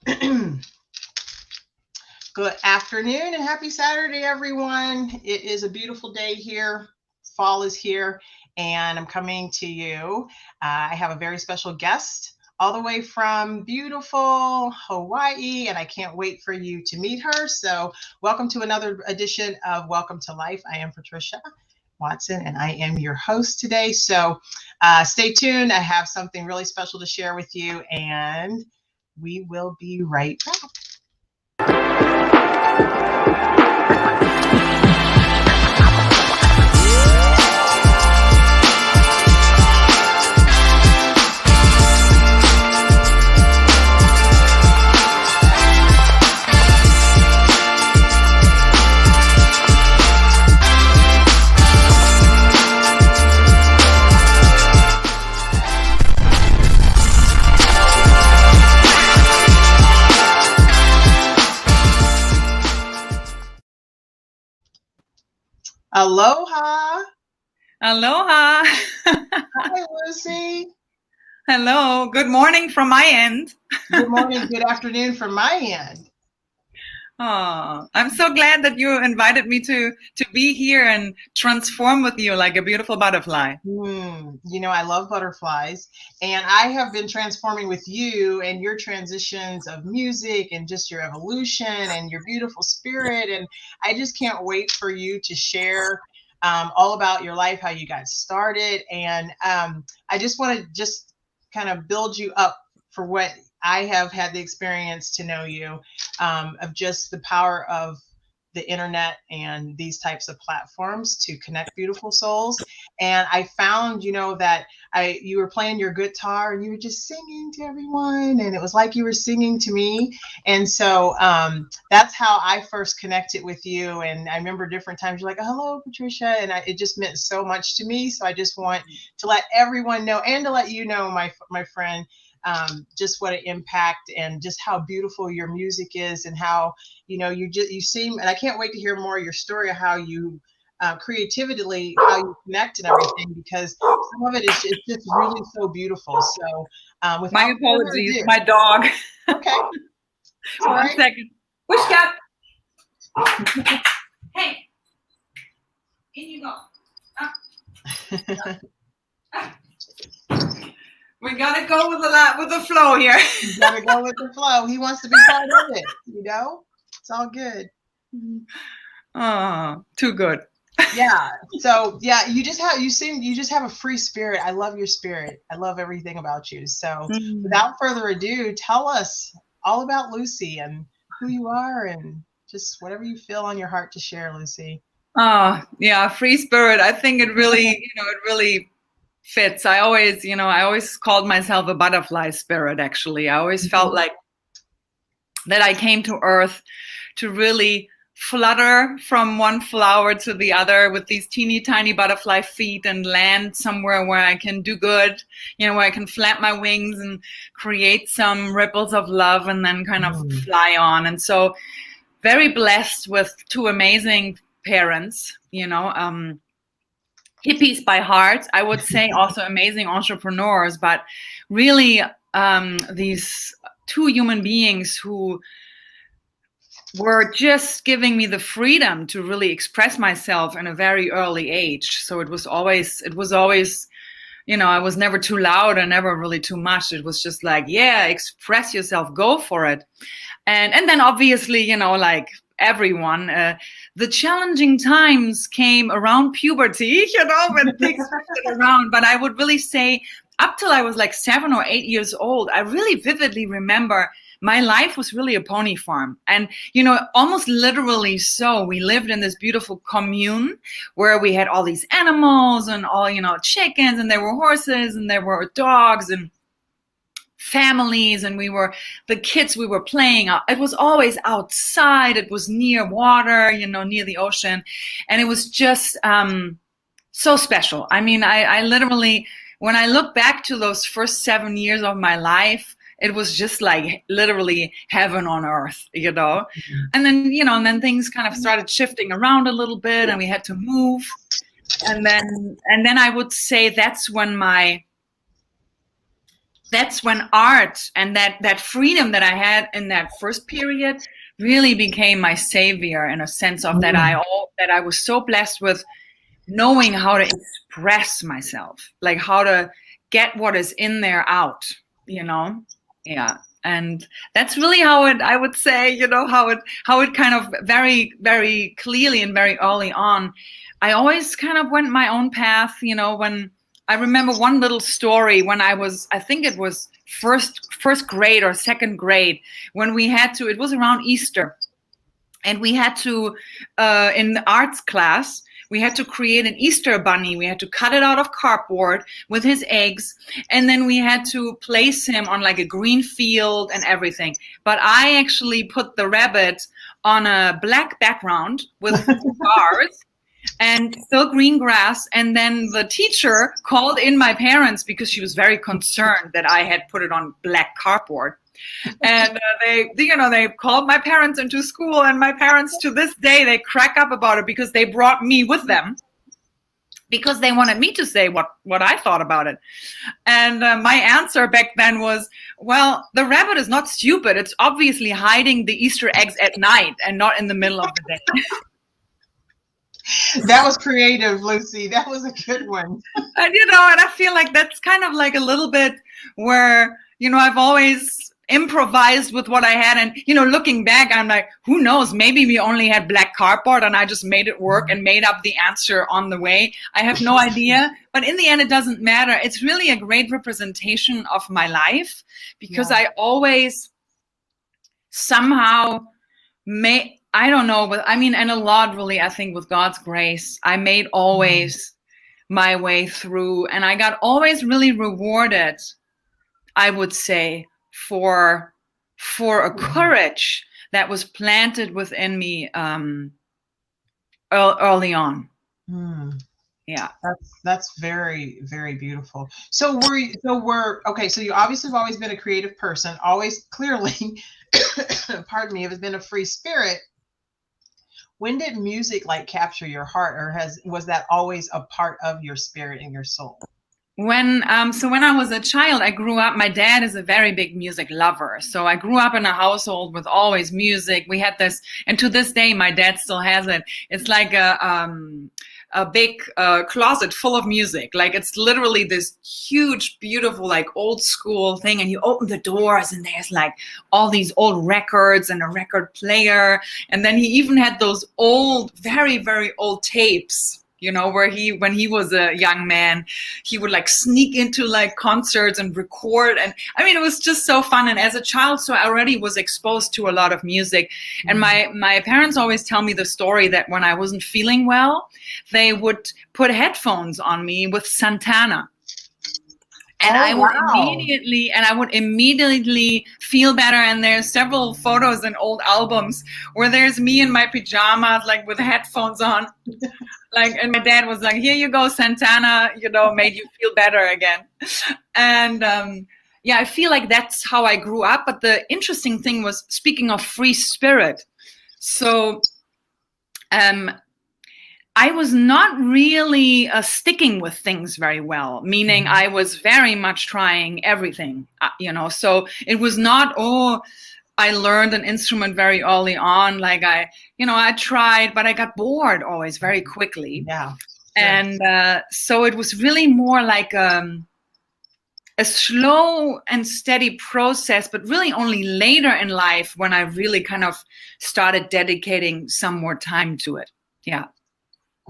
Good afternoon and happy Saturday, everyone. It is a beautiful day here. Fall is here, and I'm coming to you. I have a very special guest all the way from beautiful Hawaii, and I can't wait for you to meet her. So welcome to another edition of Welcome to Life. I am Patricia Watson, and I am your host today. So stay tuned. I have something really special to share with you, and we will be right back. Aloha. Aloha. Hi, Lucie. Hello. Good morning from my end. Good morning, good afternoon from my end. Oh, I'm so glad that you invited me to be here and transform with you like a beautiful butterfly. You know, I love butterflies, and I have been transforming with you and your transitions of music and just your evolution and your beautiful spirit. And I just can't wait for you to share all about your life, how you got started. And I just want to just kind of build you up for what I have had the experience to know you, of just the power of the internet and these types of platforms to connect beautiful souls. And I found, you know, that you were playing your guitar and you were just singing to everyone, and it was like you were singing to me. And so that's how I first connected with you. And I remember different times you're like, oh, hello, Patricia. And it just meant so much to me. So I just want to let everyone know, and to let you know, my friend, just what an impact and just how beautiful your music is, and how, you know, you seem, and I can't wait to hear more of your story of how you creatively, how you connect and everything, because some of it is just really so beautiful. So my apologies, my dog. Okay. One second. Wish cat. Hey, in you go. We gotta go with the flow here. You gotta go with the flow. He wants to be part of it, you know? It's all good. Oh, too good. Yeah. So yeah, you just have a free spirit. I love your spirit. I love everything about you. So without further ado, tell us all about Lucie and who you are, and just whatever you feel on your heart to share, Lucie. Oh, yeah, free spirit. I think it really, it really fits. I always called myself a butterfly spirit, actually. I always felt like that I came to Earth to really flutter from one flower to the other with these teeny tiny butterfly feet and land somewhere where I can do good, where I can flap my wings and create some ripples of love and then kind of fly on. And so very blessed with two amazing parents, hippies by heart, I would say, also amazing entrepreneurs, but really these two human beings who were just giving me the freedom to really express myself in a very early age. So it was always, I was never too loud and never really too much. It was just like, yeah, express yourself, go for it. And then obviously, like everyone, the challenging times came around puberty, when things shifted around. But I would really say up till I was like 7 or 8 years old, I really vividly remember my life was really a pony farm. And, almost literally so. We lived in this beautiful commune where we had all these animals and all, chickens, and there were horses and there were dogs and families, and the kids we were playing. It was always outside. It was near water, near the ocean. And it was just so special. I mean, I literally, when I look back to those first 7 years of my life, it was just like literally heaven on earth, And then, and then things kind of started shifting around a little bit and we had to move. And then I would say that's when my that's when art and that freedom that I had in that first period really became my savior, in a sense of that I was so blessed with knowing how to express myself, like how to get what is in there out, you know? Yeah. And that's really how it, I would say, you know, how it kind of very, very clearly and very early on, I always kind of went my own path, you know. When I remember one little story when I think it was first grade or second grade, when we had to, it was around Easter, and we had to, in the arts class, we had to create an Easter bunny. We had to cut it out of cardboard with his eggs. And then we had to place him on like a green field and everything. But I actually put the rabbit on a black background with bars and still green grass. And then the teacher called in my parents because she was very concerned that I had put it on black cardboard. And they called my parents into school, and my parents to this day, they crack up about it because they brought me with them because they wanted me to say what I thought about it. And my answer back then was, well, the rabbit is not stupid. It's obviously hiding the Easter eggs at night and not in the middle of the day. That was creative, Lucie. That was a good one. And, you know, and I feel like that's kind of like a little bit where, you know, I've always improvised with what I had. And, you know, looking back, I'm like, who knows? Maybe we only had black cardboard and I just made it work and made up the answer on the way. I have no idea. But in the end, it doesn't matter. It's really a great representation of my life because I always somehow I don't know, but I mean, and a lot really, I think with God's grace, I made always my way through, and I got always really rewarded, I would say, for a courage that was planted within me early on. Yeah, that's very, very beautiful. So so you obviously have always been a creative person, always clearly, pardon me, have been a free spirit. When did music like capture your heart, or was that always a part of your spirit and your soul? When I was a child, I grew up, my dad is a very big music lover. So I grew up in a household with always music. We had this, and to this day, my dad still has it. It's like a big closet full of music. Like it's literally this huge, beautiful, like old school thing. And you open the doors and there's like all these old records and a record player. And then he even had those old, very, very old tapes, you know, where when he was a young man, he would like sneak into like concerts and record. And I mean, it was just so fun. And as a child, so I already was exposed to a lot of music. And my parents always tell me the story that when I wasn't feeling well, they would put headphones on me with Santana. And I would immediately feel better. And there's several photos and old albums where there's me in my pajamas, like with headphones on. Like, and my dad was like, here you go, Santana, you know, made you feel better again. And I feel like that's how I grew up. But the interesting thing was, speaking of free spirit, so I was not really sticking with things very well, meaning I was very much trying everything, you know, so it was not, I learned an instrument very early on. Like I tried, but I got bored always very quickly. Yeah. And so it was really more like a slow and steady process, but really only later in life when I really kind of started dedicating some more time to it. Yeah.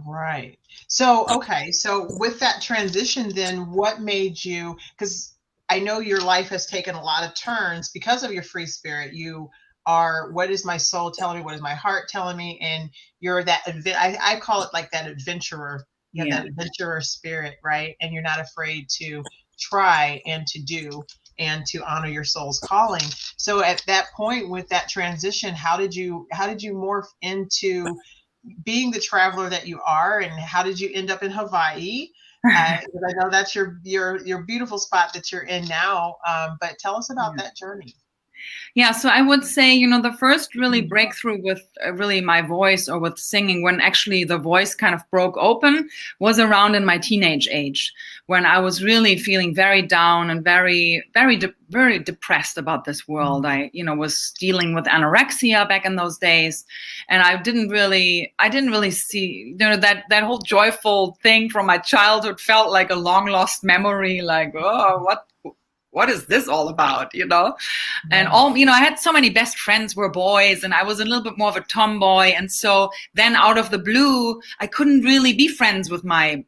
Right. So, okay. So with that transition, then what made you, because I know your life has taken a lot of turns because of your free spirit. You are, what is my soul telling me? What is my heart telling me? And you're that, I call it like that adventurer. You have that adventurer spirit, right? And you're not afraid to try and to do and to honor your soul's calling. So at that point with that transition, how did you morph into being the traveler that you are, and how did you end up in Hawaii? I know that's your beautiful spot that you're in now, but tell us about that journey. Yeah, so I would say, the first really breakthrough with really my voice or with singing, when actually the voice kind of broke open, was around in my teenage age, when I was really feeling very down and very, very, very depressed about this world. I, was dealing with anorexia back in those days, and I didn't really see, that whole joyful thing from my childhood felt like a long lost memory, like, oh, what is this all about, And I had so many best friends were boys, and I was a little bit more of a tomboy. And so then out of the blue, I couldn't really be friends with my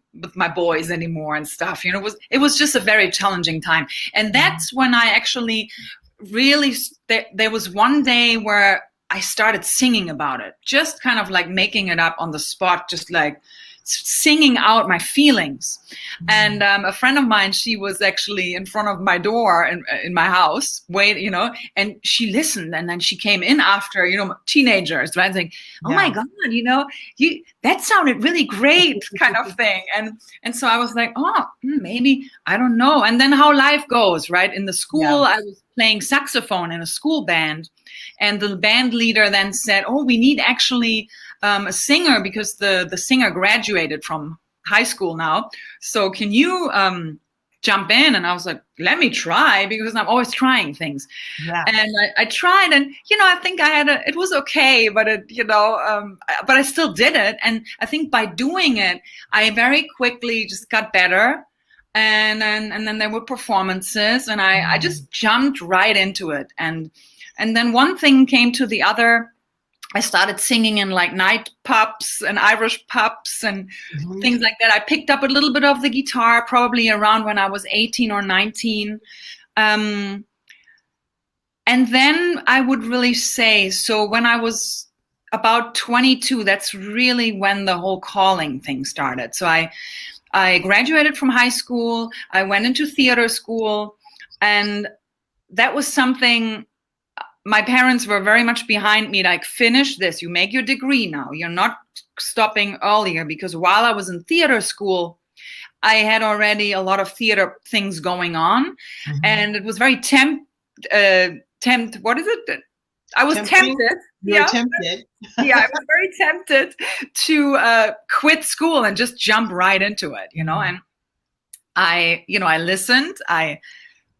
boys anymore and stuff. It was just a very challenging time. And that's when I actually really, there was one day where I started singing about it, just kind of like making it up on the spot, just like singing out my feelings. And a friend of mine, she was actually in front of my door in my house, and she listened, and then she came in after, teenagers, right? Saying, oh my God, that sounded really great, kind of thing. And so I was like, maybe, I don't know. And then how life goes, right? In the school, I was playing saxophone in a school band, and the band leader then said, oh, we need actually a singer, because the singer graduated from high school now. So can you jump in? And I was like, let me try, because I'm always trying things. Yeah. And I tried, and I think it was okay, but but I still did it. And I think by doing it, I very quickly just got better. And then there were performances, and I just jumped right into it. And then one thing came to the other. I started singing in like night pubs and Irish pubs and things like that. I picked up a little bit of the guitar probably around when I was 18 or 19. And then I would really say, so when I was about 22, that's really when the whole calling thing started. So I graduated from high school. I went into theater school, and that was something. My parents were very much behind me, like, finish this, you make your degree now, you're not stopping earlier, because while I was in theater school, I had already a lot of theater things going on, and it was very what is it? I was tempted. You were tempted. Yeah, I was very tempted to quit school and just jump right into it, and I listened, I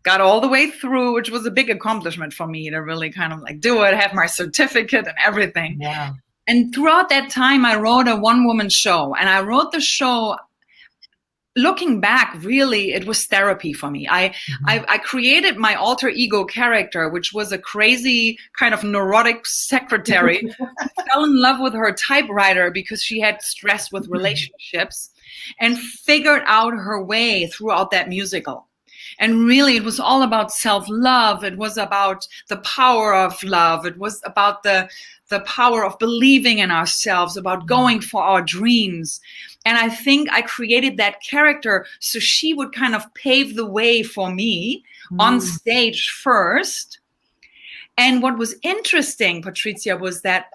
got all the way through, which was a big accomplishment for me to really kind of like do it, have my certificate and everything. Yeah. And throughout that time, I wrote a one-woman show, and I wrote the show. Looking back, really, it was therapy for me. I created my alter ego character, which was a crazy kind of neurotic secretary, fell in love with her typewriter because she had stress with relationships, and figured out her way throughout that musical. And really, it was all about self-love. It was about the power of love. It was about the power of believing in ourselves, about going for our dreams. And I think I created that character so she would kind of pave the way for me on stage first. And what was interesting, Patricia, was that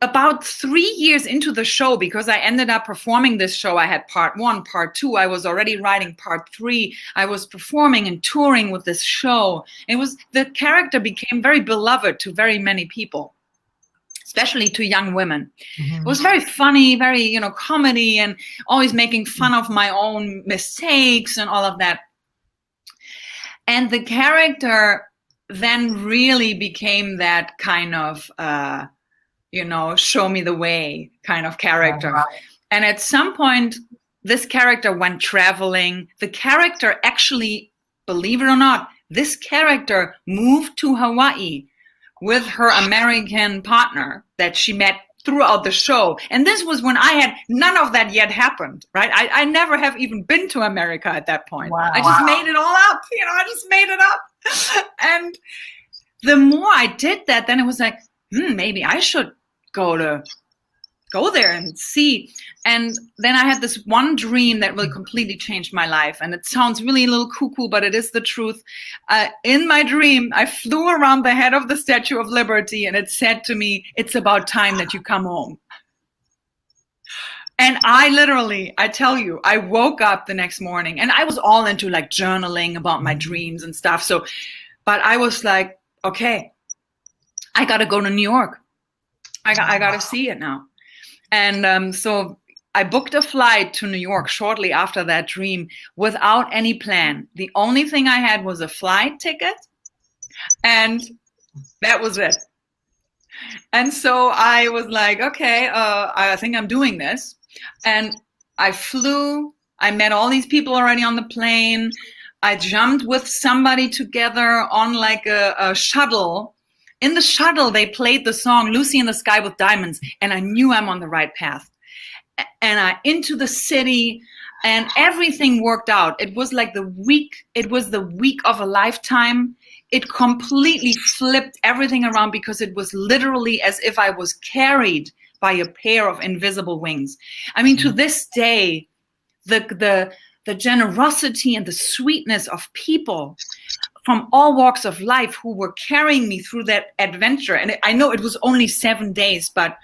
about 3 years into the show, because I ended up performing this show, I had part 1, part 2. I was already writing part 3. I was performing and touring with this show. The character became very beloved to very many people, especially to young women. It was very funny, very, comedy, and always making fun of my own mistakes and all of that. And the character then really became that kind of, show me the way kind of character. Right. And at some point, this character went traveling. The character actually, believe it or not, this character moved to Hawaii with her American partner that she met throughout the show. And this was when I had none of that yet happened, right? I never have even been to America at that point. Wow. I just made it all up. I just made it up. And the more I did that, then it was like, maybe I should go there and see. And then I had this one dream that really completely changed my life. And it sounds really a little cuckoo, but it is the truth. In my dream, I flew around the head of the Statue of Liberty, and it said to me, it's about time that you come home. And I tell you, I woke up the next morning, and I was all into like journaling about my dreams and stuff. But I was like, okay, I got to go to New York. I got to see it now. And so I booked a flight to New York shortly after that dream without any plan. The only thing I had was a flight ticket, and that was it. And so I was like, okay, I think I'm doing this. And I flew. I met all these people already on the plane. I jumped with somebody together on like a shuttle. In the shuttle, they played the song Lucy in the Sky with Diamonds, and I knew I'm on the right path. And I into the city, and everything worked out. It was like the week of a lifetime. It completely flipped everything around because it was literally as if I was carried by a pair of invisible wings. I mean, to this day, the generosity and the sweetness of people from all walks of life who were carrying me through that adventure. And I know it was only 7 days, but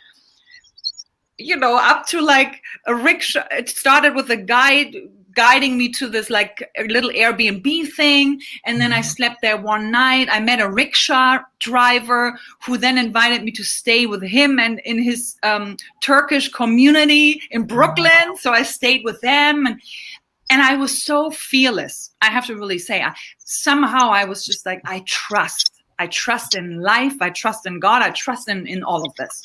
up to like a rickshaw. It started with a guide guiding me to this like a little Airbnb thing. And then I slept there one night. I met a rickshaw driver who then invited me to stay with him and in his Turkish community in Brooklyn. So I stayed with them, and I was so fearless. I have to really say, somehow I was just like, I trust in life. I trust in God. I trust in all of this.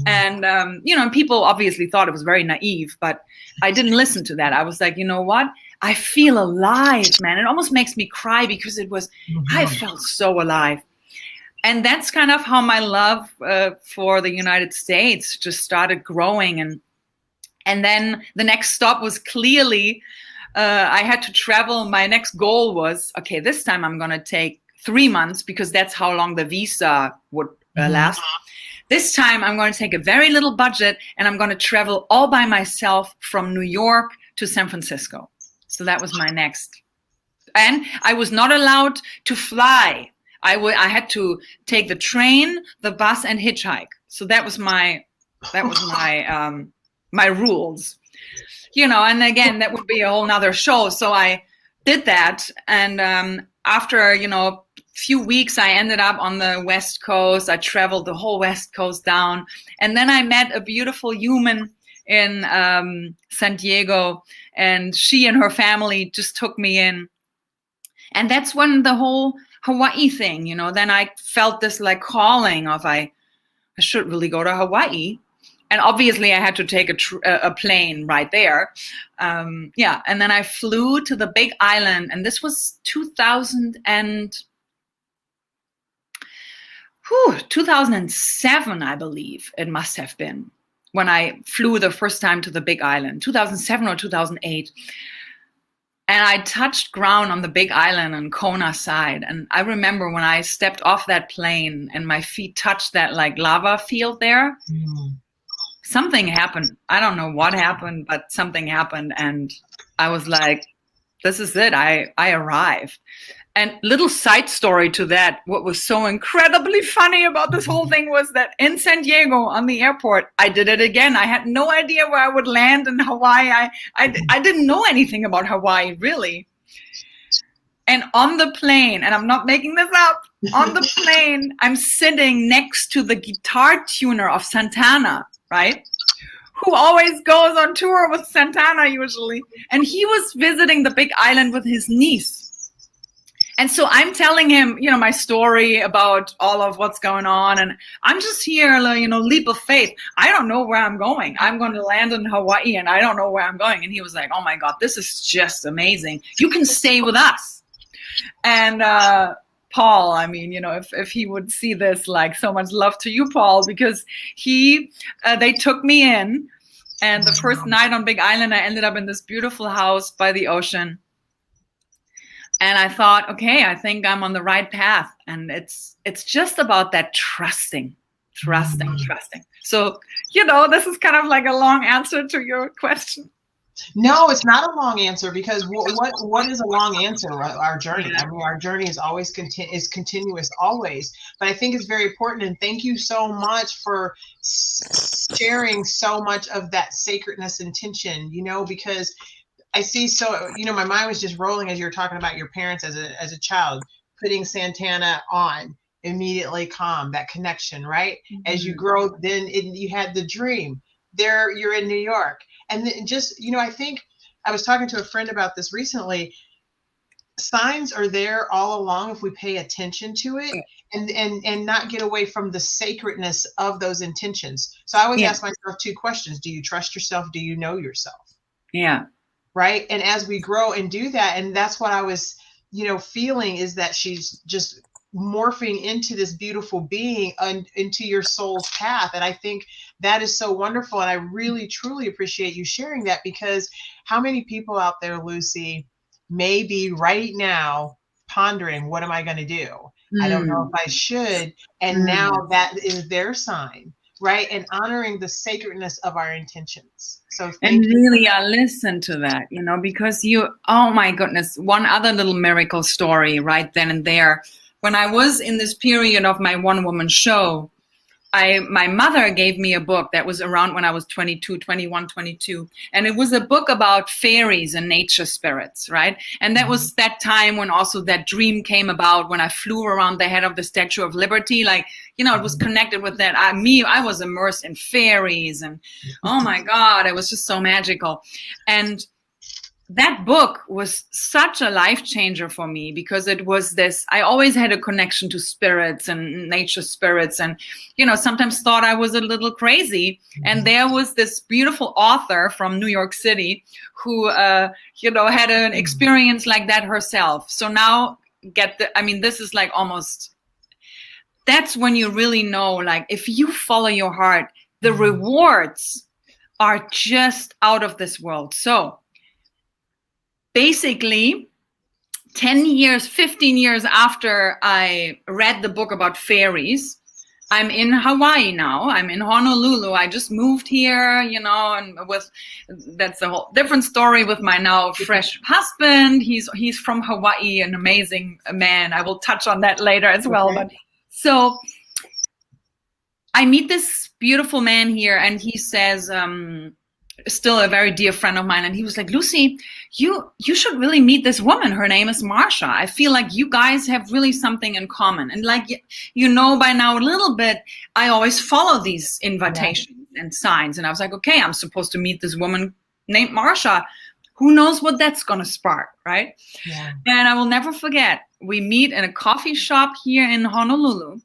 And, and people obviously thought it was very naive, but I didn't listen to that. I was like, you know what? I feel alive, man. It almost makes me cry because I felt so alive. And that's kind of how my love for the United States just started growing. And then the next stop was clearly, I had to travel. My next goal was, okay, this time I'm going to take 3 months because that's how long the visa would last. This time I'm going to take a very little budget and I'm going to travel all by myself from New York to San Francisco. So that was my next. And I was not allowed to fly. I had to take the train, the bus, and hitchhike. So that was my my rules. And again, that would be a whole nother show. So I did that. And after, few weeks, I ended up on the West Coast. I traveled the whole West Coast down. And then I met a beautiful human in San Diego, and she and her family just took me in. And that's when the whole Hawaii thing, then I felt this like calling of I should really go to Hawaii. And obviously I had to take a plane right there. And then I flew to the Big Island, and this was 2007, I believe it must have been, when I flew the first time to the Big Island, 2007 or 2008. And I touched ground on the Big Island on Kona side. And I remember when I stepped off that plane and my feet touched that like lava field there, something happened. I don't know what happened, but something happened. And I was like, this is it. I arrived. And little side story to that, what was so incredibly funny about this whole thing was that in San Diego on the airport, I did it again. I had no idea where I would land in Hawaii. I didn't know anything about Hawaii, really. And on the plane, and I'm not making this up, on the plane, I'm sitting next to the guitar tuner of Santana, right? Who always goes on tour with Santana usually. And he was visiting the Big Island with his niece. And so I'm telling him, my story about all of what's going on. And I'm just here, leap of faith. I don't know where I'm going. I'm going to land in Hawaii and I don't know where I'm going. And he was like, oh my God, this is just amazing. You can stay with us. And Paul, if he would see this, like so much love to you, Paul, because they took me in. And the first night on Big Island, I ended up in this beautiful house by the ocean. And I thought, okay, I think I'm on the right path. And it's just about that trusting. So, this is kind of like a long answer to your question. No, it's not a long answer, because what is a long answer? Our journey. I mean, our journey is always continuous, always. But I think it's very important, and thank you so much for sharing so much of that sacredness and tension. Because I see my mind was just rolling as you were talking about your parents as a child putting Santana on. immediately calm, that connection, right? As you Mhm. grow, then you had the dream. There, you're in New York. And then just, I think I was talking to a friend about this recently. Signs are there all along if we pay attention to it and not get away from the sacredness of those intentions. So I always Yeah. ask myself two questions. Do you trust yourself? Do you know yourself? Yeah. Right. And as we grow and do that, and that's what I was, feeling, is that she's just morphing into this beautiful being into your soul's path. And I think that is so wonderful. And I really, truly appreciate you sharing that, because how many people out there, Lucie, may be right now pondering, what am I going to do? I don't know Mm. if I should. And now Mm. that is their sign, right? And honoring the sacredness of our intentions. So And thank you for really, that. I listen to that, because oh my goodness, one other little miracle story right then and there. When I was in this period of my one-woman show, my mother gave me a book that was around when I was 22, 21, 22. And it was a book about fairies and nature spirits, right? And that was that time when also that dream came about, when I flew around the head of the Statue of Liberty. Like, it was connected with that. I was immersed in fairies, and oh my God, it was just so magical. And that book was such a life changer for me, because it was this, I always had a connection to spirits and nature spirits, and, sometimes thought I was a little crazy. And there was this beautiful author from New York City who, had an experience like that herself. So now this is like almost, that's when you really know, like, if you follow your heart, the rewards are just out of this world. So basically, 10 years, 15 years after I read the book about fairies, I'm in Hawaii now. I'm in Honolulu. I just moved here, and that's a whole different story with my now fresh husband. He's from Hawaii, an amazing man. I will touch on that later as well. Okay. But so I meet this beautiful man here, and he says, still a very dear friend of mine, and he was like, Lucie, you should really meet this woman. Her name is Marcia. I feel like you guys have really something in common. And like, by now a little bit, I always follow these invitations and signs. And I was like, okay, I'm supposed to meet this woman named Marcia. Who knows what that's going to spark, right? Yeah. And I will never forget, we meet in a coffee shop here in Honolulu.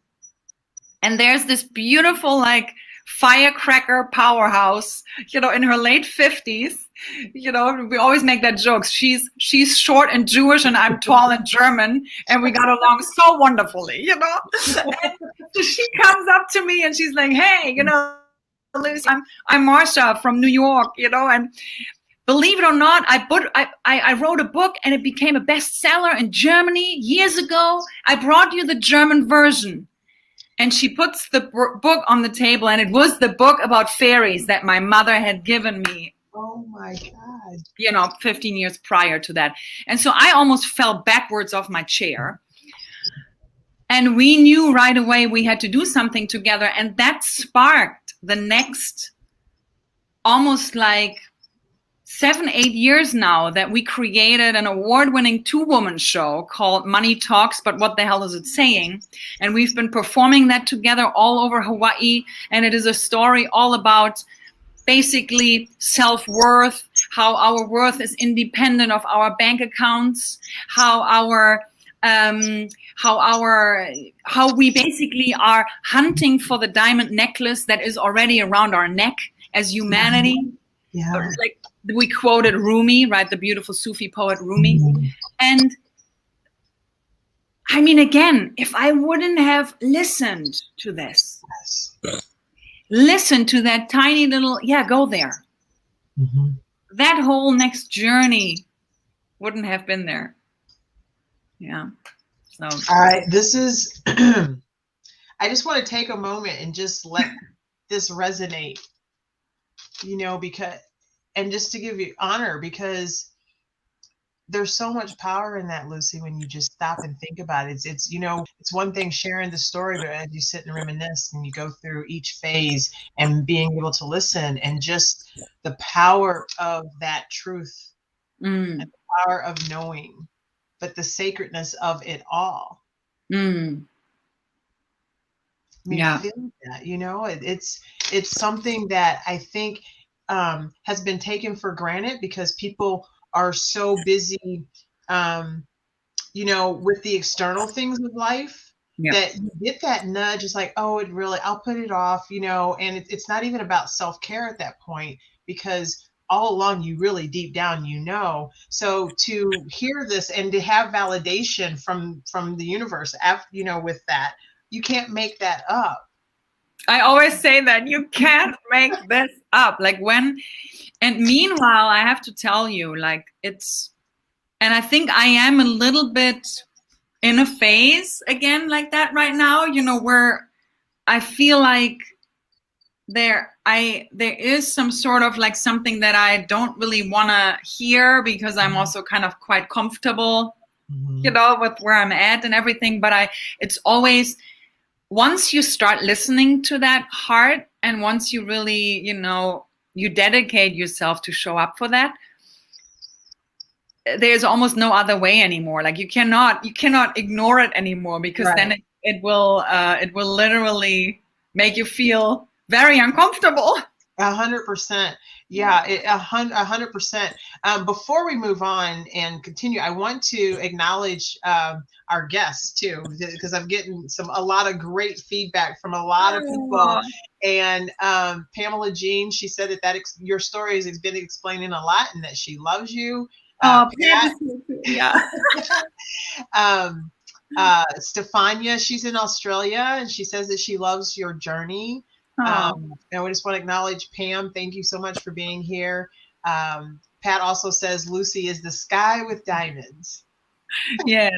And there's this beautiful, like, firecracker powerhouse, in her late 50s. We always make that joke. She's short and Jewish, and I'm tall and German, and we got along so wonderfully, And so she comes up to me and she's like, hey, Lucie, I'm Marcia from New York, and believe it or not, I wrote a book, and it became a bestseller in Germany years ago. I brought you the German version. And she puts the book on the table, and it was the book about fairies that my mother had given me. Oh my God. 15 years prior to that. And so I almost fell backwards off my chair. And we knew right away we had to do something together. And that sparked the next almost like 7-8 years now that we created an award-winning 2-woman show called Money Talks, but what the hell is it saying? And we've been performing that together all over Hawaii. And it is a story all about basically self-worth, how our worth is independent of our bank accounts, how we basically are hunting for the diamond necklace that is already around our neck as humanity. Yeah. Like, we quoted Rumi, right? The beautiful Sufi poet Rumi. And again, if I wouldn't have listened to this, listen to that tiny little, go there. That whole next journey wouldn't have been there. Yeah. So. All right. This is, I just want to take a moment and just let this resonate, because, and just to give you honor, because there's so much power in that, Lucie, when you just stop and think about it. It's it's one thing sharing the story, but as you sit and reminisce and you go through each phase and being able to listen, and just the power of that truth and the power of knowing, but the sacredness of it all. I mean, Yeah. feel that, you know, it's something that I think has been taken for granted because people are so busy, you know, with the external things of life Yeah. that you get that nudge. It's like, oh, I'll put it off, you know, and it's not even about self-care at that point because all along you really deep down, you know. So to hear this and to have validation from the universe, after, you know, with that, you can't make that up. I always say that you can't make this up. Like and meanwhile, I have to tell you, like and I think I am a little bit in a phase again like that right now, you know, where I feel like there is some sort of like something that I don't really want to hear because I'm also kind of quite comfortable, you know, with where I'm at and everything. But it's always, once you start listening to that heart and once you really, you know, you dedicate yourself to show up for that, there's almost no other way anymore. Like you cannot ignore it anymore because then it will literally make you feel very uncomfortable. 100%. Yeah, 100%. Before we move on and continue, I want to acknowledge our guests too, because I'm getting a lot of great feedback from a lot of people. And Pamela Jean, she said that your story has been explaining a lot and that she loves you. Yeah. Stefania, she's in Australia, and she says that she loves your journey. And we just want to acknowledge Pam. Thank you so much for being here. Pat also says Lucie is the sky with diamonds. Yes.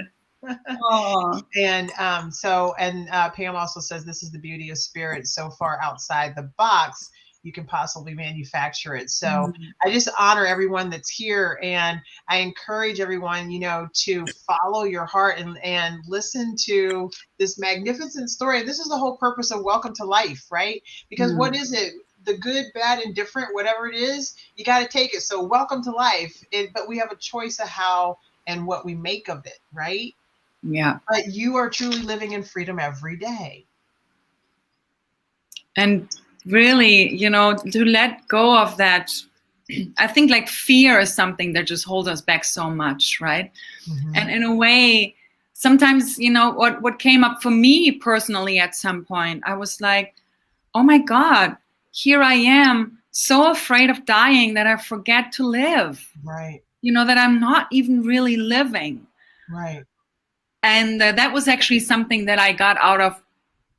And Pam also says this is the beauty of spirit, so far outside the box you can possibly manufacture it. So I just honor everyone that's here, and I encourage everyone, you know, to follow your heart and listen to this magnificent story. This is the whole purpose of Welcome to Life, right? Because what is it? The good, bad, and different, whatever it is, you got to take it. So welcome to life. But we have a choice of how and what we make of it, right? Yeah. But you are truly living in freedom every day. And really, you know, to let go of that, I think like fear is something that just holds us back so much, right? And in a way, sometimes, you know, what came up for me personally at some point, I was like, oh my God, here I am so afraid of dying that I forget to live. Right. You know, that I'm not even really living. Right. And that was actually something that I got out of.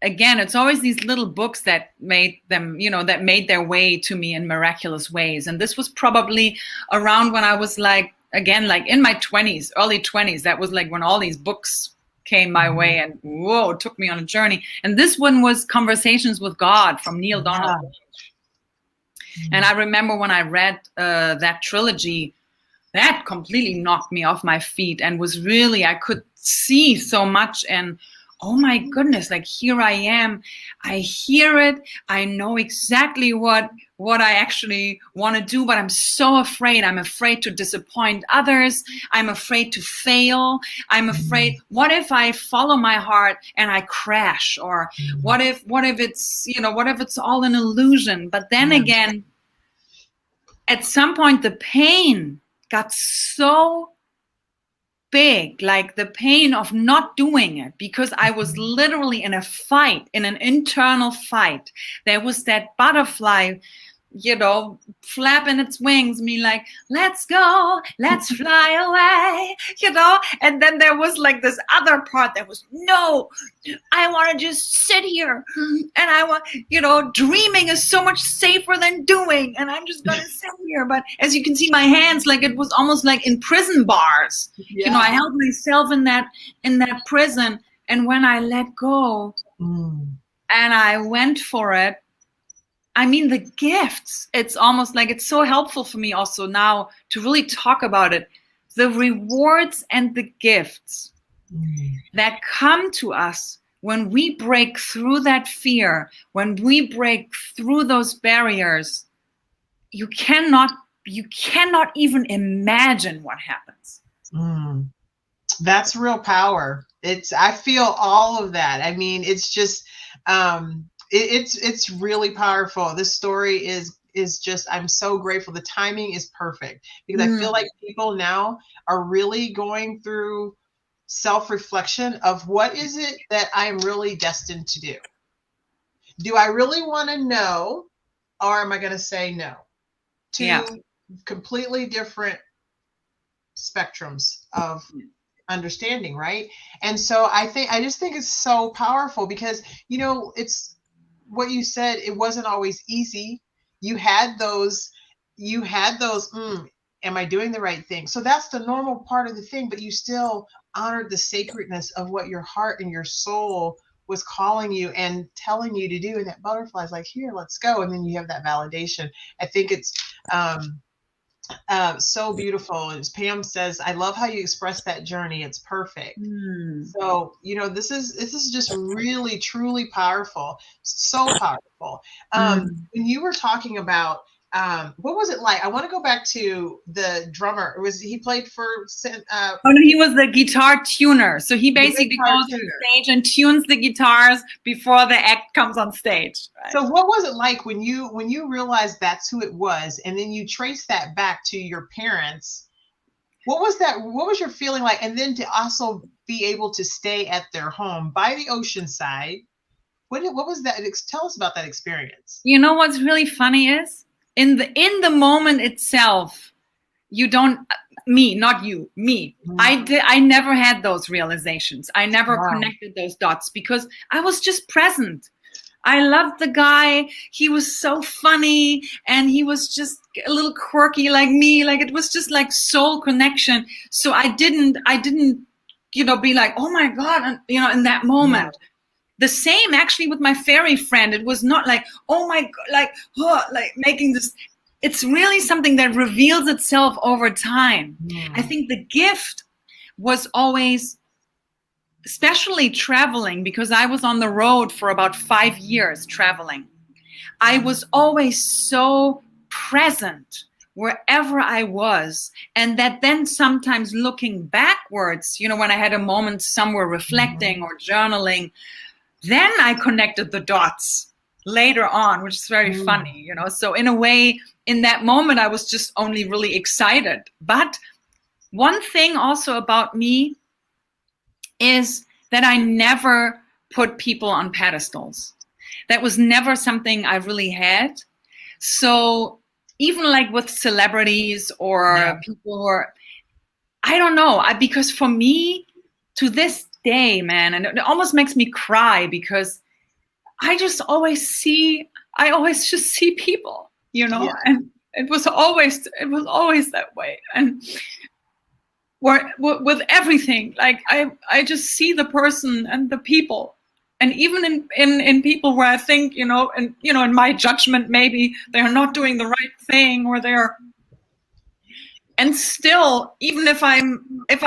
Again, it's always these little books that made them, you know, that made their way to me in miraculous ways. And this was probably around when I was like, again, like in my 20s, early 20s. That was like when all these books came my way and whoa, it took me on a journey. And this one was Conversations with God from Neil Donald Walsh. And I remember when I read that trilogy, that completely knocked me off my feet and was really, I could see so much. And oh my goodness, like here I am, I hear it, I know exactly what I actually want to do, but I'm so afraid. I'm afraid to disappoint others. I'm afraid to fail. I'm afraid, what if I follow my heart and I crash? Or what if it's, you know, what if it's all an illusion? But then again, at some point the pain got so big, like the pain of not doing it, because I was literally in a fight, in an internal fight. There was that butterfly, you know, flapping its wings, me like, let's go, let's fly away, you know. And then there was like this other part that was, no, I want to just sit here, and I want, you know, dreaming is so much safer than doing, and I'm just gonna sit here. But as you can see, my hands, like it was almost like in prison bars. You know, I held myself in that prison, and when I let go and I went for it, I mean, the gifts, it's almost like it's so helpful for me also now to really talk about it. The rewards and the gifts that come to us when we break through that fear, when we break through those barriers, you cannot even imagine what happens. That's real power. I feel all of that. I mean, it's just, It's really powerful. This story is just, I'm so grateful. The timing is perfect because I feel like people now are really going through self-reflection of what is it that I'm really destined to do? Do I really want to know, or am I going to say no? Two completely different spectrums of understanding, right? And so I just think it's so powerful because, it's what you said, it wasn't always easy. You had those, am I doing the right thing? So that's the normal part of the thing, but you still honored the sacredness of what your heart and your soul was calling you and telling you to do. And that butterfly's like, here, let's go. And then you have that validation. I think it's so beautiful. As Pam says, I love how you express that journey. It's perfect. So, this is just really, truly powerful. So powerful. When you were talking about, what was it like? I want to go back to the drummer. He played for? Oh, no, he was the guitar tuner. So he basically goes on stage and tunes the guitars before the act comes on stage. Right? So what was it like when you realized that's who it was, and then you trace that back to your parents? What was that? What was your feeling like? And then to also be able to stay at their home by the ocean side. What was that? Tell us about that experience. You know what's really funny is in the moment itself, you don't, not you, me. I never had those realizations. I never connected those dots because I was just present. I loved the guy. He was so funny and he was just a little quirky like me. Like it was just like soul connection. So I didn't, be like, oh my God, and, in that moment. Yeah. The same actually with my fairy friend. It was not like, oh my God, like making this. It's really something that reveals itself over time. I think the gift was always, especially traveling, because I was on the road for about 5 years traveling. I was always so present wherever I was. And that then sometimes looking backwards, when I had a moment somewhere reflecting or journaling, then I connected the dots later on, which is very funny, So in a way, in that moment, I was just only really excited. But one thing also about me is that I never put people on pedestals. That was never something I really had. So even like with celebrities or people who are, I don't know, because for me, to this day, man, and it almost makes me cry because I always just see people, and it was always that way. And with everything, like I just see the person and the people, and even in people where I think, in my judgment, maybe they're not doing the right thing or and still, even if I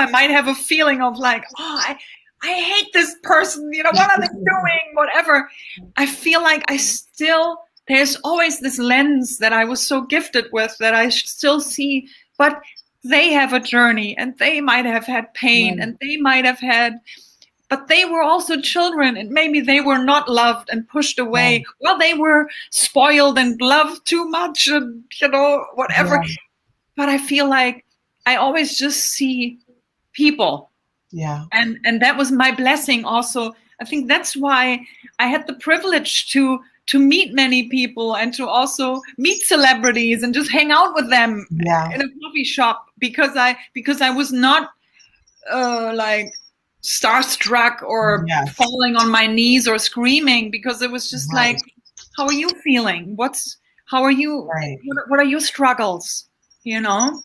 might have a feeling of like, oh, I hate this person, what are they doing? Whatever. I feel like there's always this lens that I was so gifted with that I still see, but they have a journey and they might have had pain and they might have but they were also children and maybe they were not loved and pushed away. Well, they were spoiled and loved too much and, whatever. Yeah. But I feel like I always just see people. Yeah. And that was my blessing also. I think that's why I had the privilege to meet many people and to also meet celebrities and just hang out with them in a coffee shop because I was not like starstruck or falling on my knees or screaming, because it was just like, how are you feeling? How are you? Right. What are your struggles? 100%.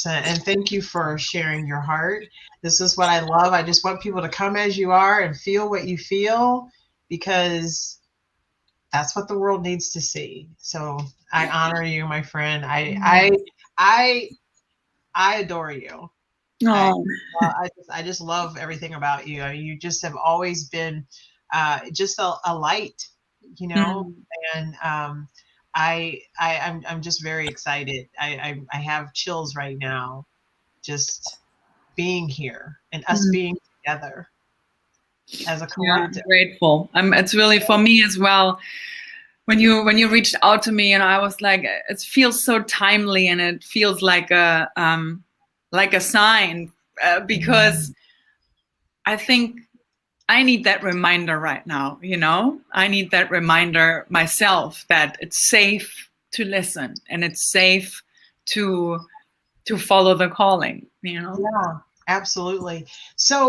And thank you for sharing your heart. This is what I love. I just want people to come as you are and feel what you feel, because that's what the world needs to see. So I honor you, my friend. I adore you. Oh. I just love everything about you. You just have always been just a light, and I'm just very excited. I have chills right now, just being here and us being together. as a Yeah, I'm collective. grateful. It's really for me as well. When you reached out to me, and I was like, it feels so timely, and it feels like a sign, because I think I need that reminder right now. I need that reminder myself that it's safe to listen, and it's safe to follow the calling. Yeah, absolutely. So,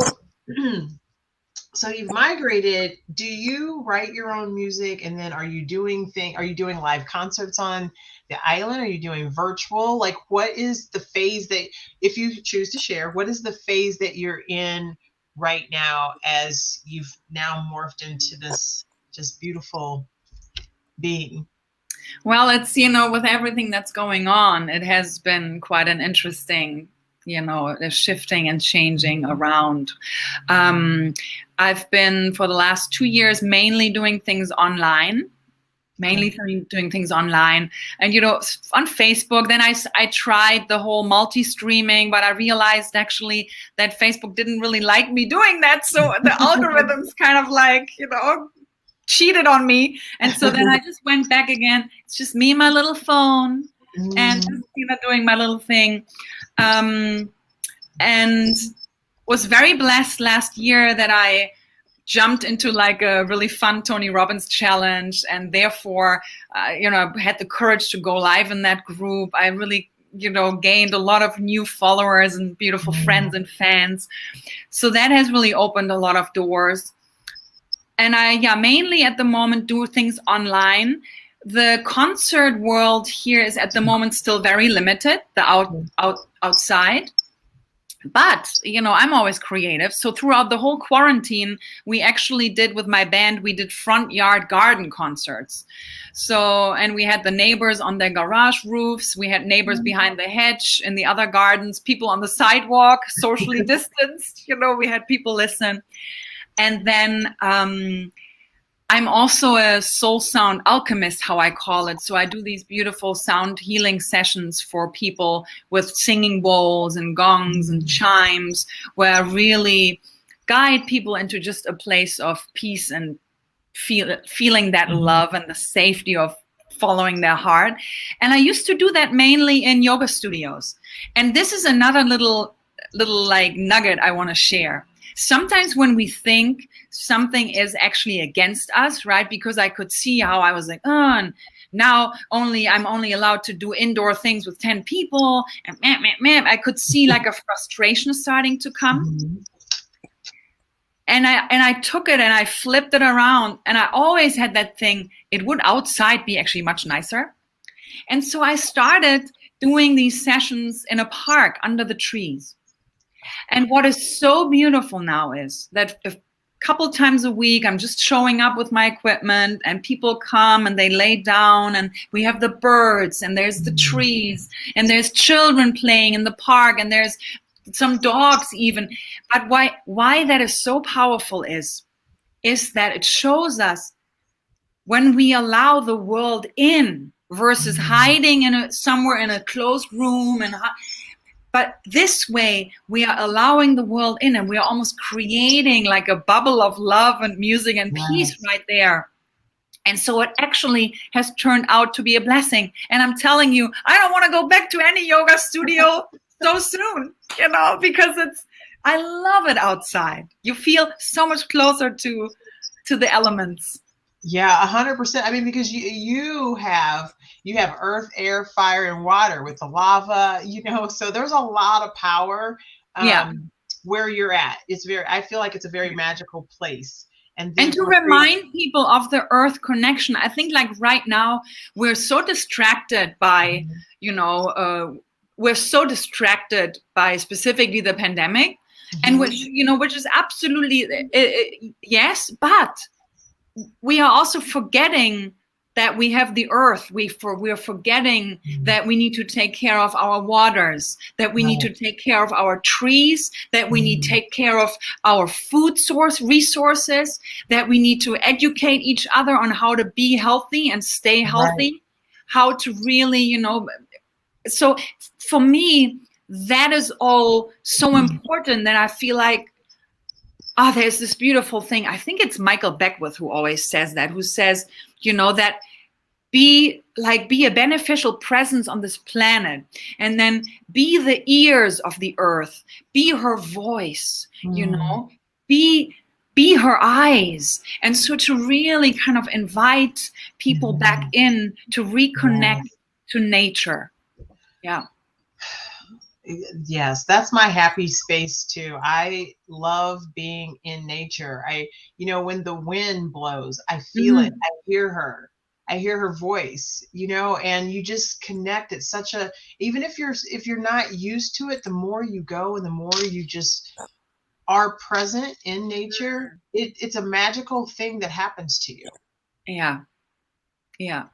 so you've migrated. Do you write your own music, and then are you doing live concerts on the island? Are you doing virtual? Like, what is the phase that, if you choose to share, what is the phase that you're in right now as you've now morphed into this just beautiful being? Well, it's, with everything that's going on, it has been quite an interesting, shifting and changing around. I've been, for the last 2 years, mainly doing things online. Doing things online, and on Facebook. Then I tried the whole multi-streaming, but I realized actually that Facebook didn't really like me doing that, so the algorithms kind of like cheated on me, and so then I just went back again. It's just me and my little phone, and just doing my little thing, and was very blessed last year that I jumped into like a really fun Tony Robbins challenge, and therefore, had the courage to go live in that group. I really, gained a lot of new followers and beautiful friends and fans. So that has really opened a lot of doors. And I, mainly at the moment do things online. The concert world here is at the moment still very limited, outside. But, I'm always creative. So throughout the whole quarantine, we actually did, with my band, we did front yard garden concerts. So, and we had the neighbors on their garage roofs. We had neighbors behind the hedge in the other gardens, people on the sidewalk, socially distanced. We had people listen. And then I'm also a soul sound alchemist, how I call it. So I do these beautiful sound healing sessions for people with singing bowls and gongs and chimes, where I really guide people into just a place of peace and feeling that love and the safety of following their heart. And I used to do that mainly in yoga studios. And this is another little like nugget I want to share. Sometimes when we think something is actually against us, right? Because I could see how I was like, and now I'm only allowed to do indoor things with 10 people, and I could see like a frustration starting to come. And I took it and I flipped it around, and I always had that thing, it would outside be actually much nicer. And so I started doing these sessions in a park under the trees. And what is so beautiful now is that a couple times a week, I'm just showing up with my equipment, and people come and they lay down, and we have the birds, and there's the trees, and there's children playing in the park, and there's some dogs even. But why that is so powerful is that it shows us when we allow the world in versus hiding somewhere in a closed room but this way, we are allowing the world in, and we are almost creating like a bubble of love and music and peace right there. And so it actually has turned out to be a blessing. And I'm telling you, I don't want to go back to any yoga studio so soon, because I love it outside. You feel so much closer to the elements. Yeah, 100%. I mean, because you have earth, air, fire, and water with the lava, so there's a lot of power where you're at. I feel like it's a very magical place. And to remind people of the earth connection, I think like right now we're so distracted by, we're so distracted by specifically the pandemic, and which is absolutely, yes, but we are also forgetting that we have the earth. We are forgetting that we need to take care of our waters, that we need to take care of our trees, that we need to take care of our food source resources, that we need to educate each other on how to be healthy and stay healthy, how to really, so for me, that is all so important that I feel like there's this beautiful thing. I think it's Michael Beckwith who always says that, who says, that be a beneficial presence on this planet, and then be the ears of the earth, be her voice, be her eyes. And so to really kind of invite people back in to reconnect to nature. Yeah. Yes, that's my happy space too. I love being in nature. When the wind blows, I feel it. I hear her voice, and you just connect. It's such a, even if you're not used to it, the more you go and the more you just are present in nature, it's a magical thing that happens to you. Yeah. Yeah.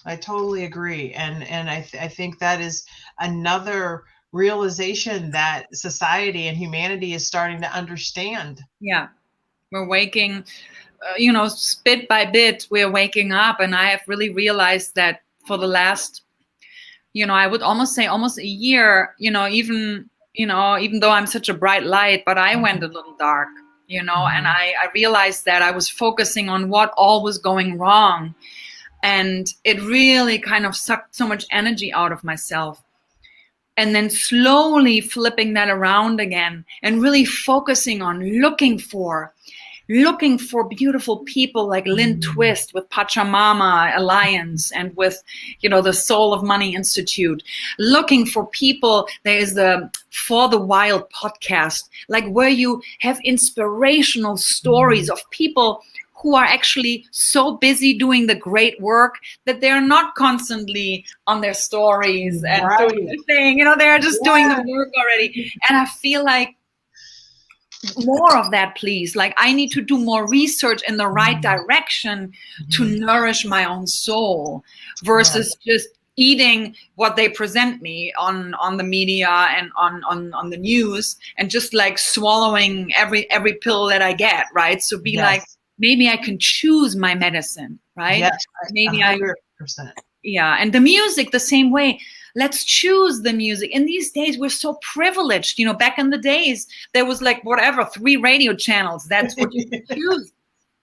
I totally agree. And I think that is another realization that society and humanity is starting to understand. Yeah. We're waking, bit by bit, we're waking up. And I have really realized that for the last, I would almost say almost a year, even though I'm such a bright light, but I went a little dark, and I realized that I was focusing on what all was going wrong. And it really kind of sucked so much energy out of myself. And then slowly flipping that around again and really focusing on looking for beautiful people like Lynn Twist with Pachamama Alliance and with, the Soul of Money Institute. Looking for people. There is the For the Wild podcast, like where you have inspirational stories of people who are actually so busy doing the great work that they're not constantly on their stories and doing the thing. They're just doing the work already. And I feel like more of that, please. Like I need to do more research in the right direction to nourish my own soul versus just eating what they present me on the media and on the news and just like swallowing every pill that I get, right? So be like, maybe I can choose my medicine, right? Yes, maybe 100%. Yeah, and the music the same way. Let's choose the music. In these days, we're so privileged. Back in the days, there was like 3 radio channels. That's what you could choose.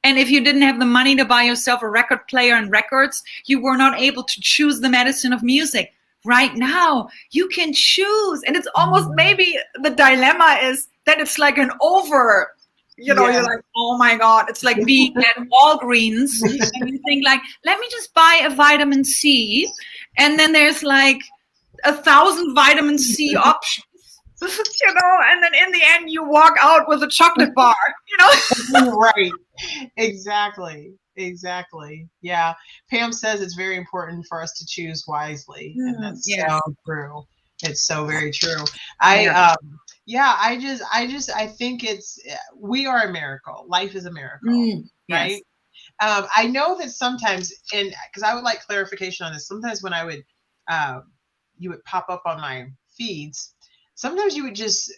And if you didn't have the money to buy yourself a record player and records, you were not able to choose the medicine of music. Right now, you can choose. And it's almost maybe the dilemma is that it's like an over. You're like, oh my God, it's like being at Walgreens and you think like, let me just buy a vitamin C. And then there's like 1,000 vitamin C options, and then in the end you walk out with a chocolate bar, Right. Exactly. Yeah. Pam says it's very important for us to choose wisely. And that's so true. It's so very true. I think we are a miracle. Life is a miracle, right? I know that sometimes, and because I would like clarification on this, sometimes when I would, you would pop up on my feeds, sometimes you would just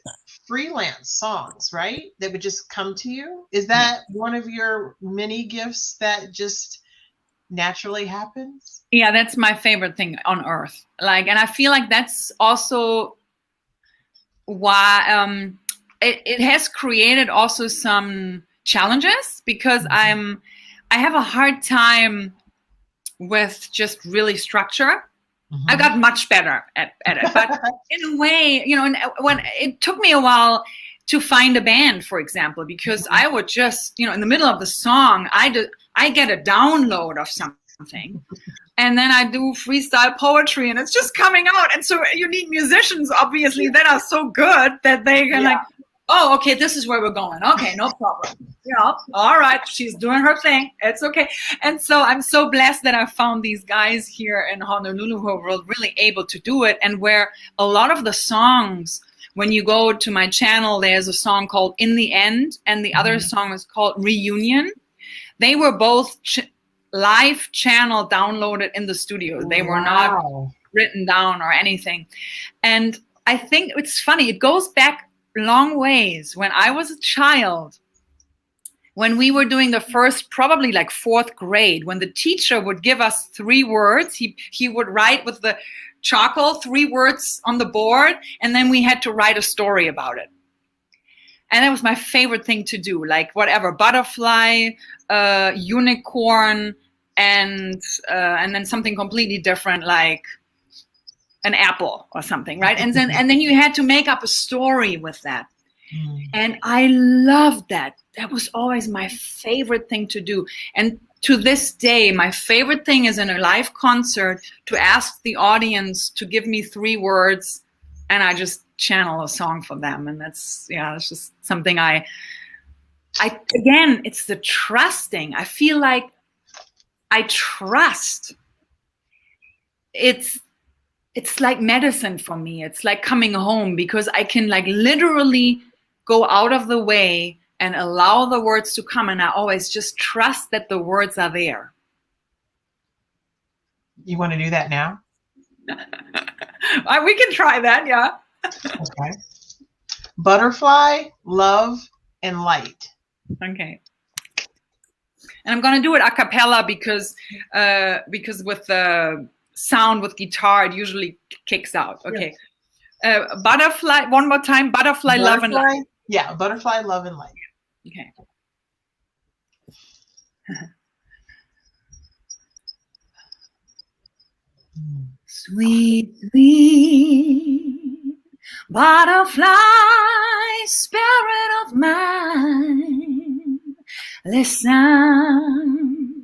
freelance songs, right? That would just come to you. Is that one of your many gifts that just naturally happens? Yeah, that's my favorite thing on earth. And I feel like that's also why it has created also some challenges because I have a hard time with just really structure. I got much better at it, but in a way, when it took me a while to find a band, for example, because I would just, in the middle of the song, I get a download of something. And then I do freestyle poetry and it's just coming out. And so you need musicians, obviously, that are so good that they can oh, okay, this is where we're going. Okay, no problem. All right, she's doing her thing. It's okay. And so I'm so blessed that I found these guys here in Honolulu who were really able to do it. And where a lot of the songs, when you go to my channel, there's a song called In the End, and the other song is called Reunion. They were both live channel downloaded in the studio. They were not written down or anything. And I think it's funny. It goes back long ways. When I was a child, when we were doing the first, probably like 4th grade, when the teacher would give us 3 words, he would write with the charcoal 3 words on the board, and then we had to write a story about it. And that was my favorite thing to do, like whatever, butterfly, unicorn, and then something completely different, like an apple or something, right? And then you had to make up a story with that. And I loved that. That was always my favorite thing to do. And to this day, my favorite thing is in a live concert to ask the audience to give me 3 words, and I just channel a song for them. And that's just something I again, it's the trusting. I feel like I trust. It's like medicine for me. It's like coming home, because I can like literally go out of the way and allow the words to come. And I always just trust that the words are there. You want to do that now? We can try that, yeah. Okay. Butterfly, love, and light. Okay. And I'm going to do it a cappella because with the sound with guitar, it usually kicks out. Okay. Yeah. Butterfly, one more time. Butterfly, love, and light. Yeah, butterfly, love, and light. Okay. Sweet, sweet butterfly, spirit of mine, listen.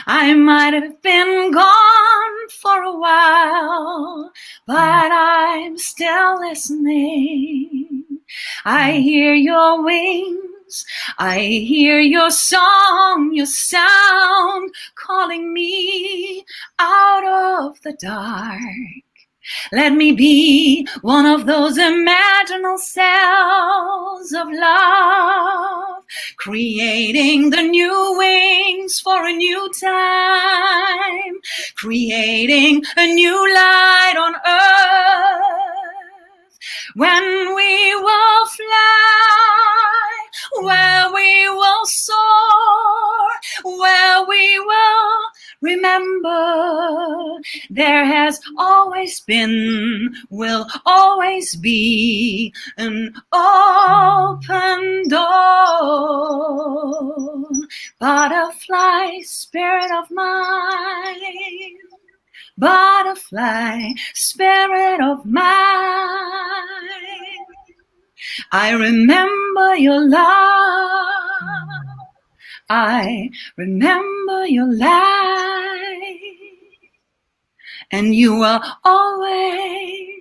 I might have been gone for a while, but I'm still listening. I hear your wings, I hear your song, your sound calling me out of the dark. Let me be one of those imaginal cells of love, creating the new wings for a new time, creating a new light on earth, when we will fly, where we will soar, where we will remember there has always been, will always be an open door. Butterfly, spirit of mine, butterfly, spirit of mine, I remember your love, I remember your light, and you are always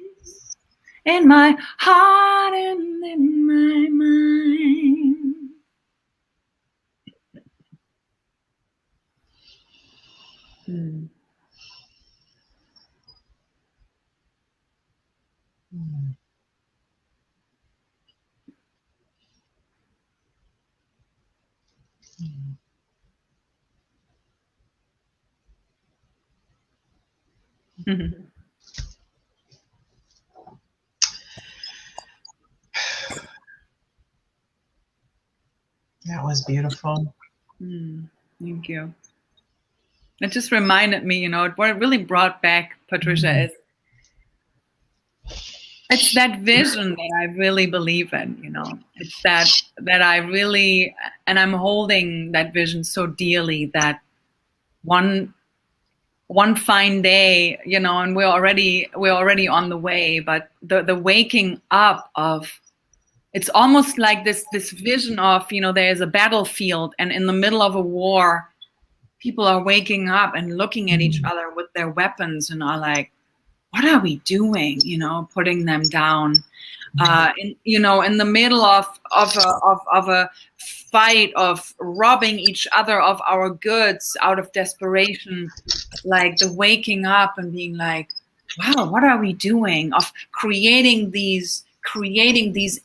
in my heart and in my mind. That was beautiful. Thank you. It just reminded me, what it really brought back, Patricia, is it's that vision that I really believe in, It's that I really, and I'm holding that vision so dearly that one fine day, and we're already on the way, but the waking up of, it's almost like this vision of, there's a battlefield, and in the middle of a war, people are waking up and looking at each other with their weapons and are like, what are we doing? Putting them down. In the middle of a fight of robbing each other of our goods out of desperation, like the waking up and being like, wow, what are we doing? Of creating these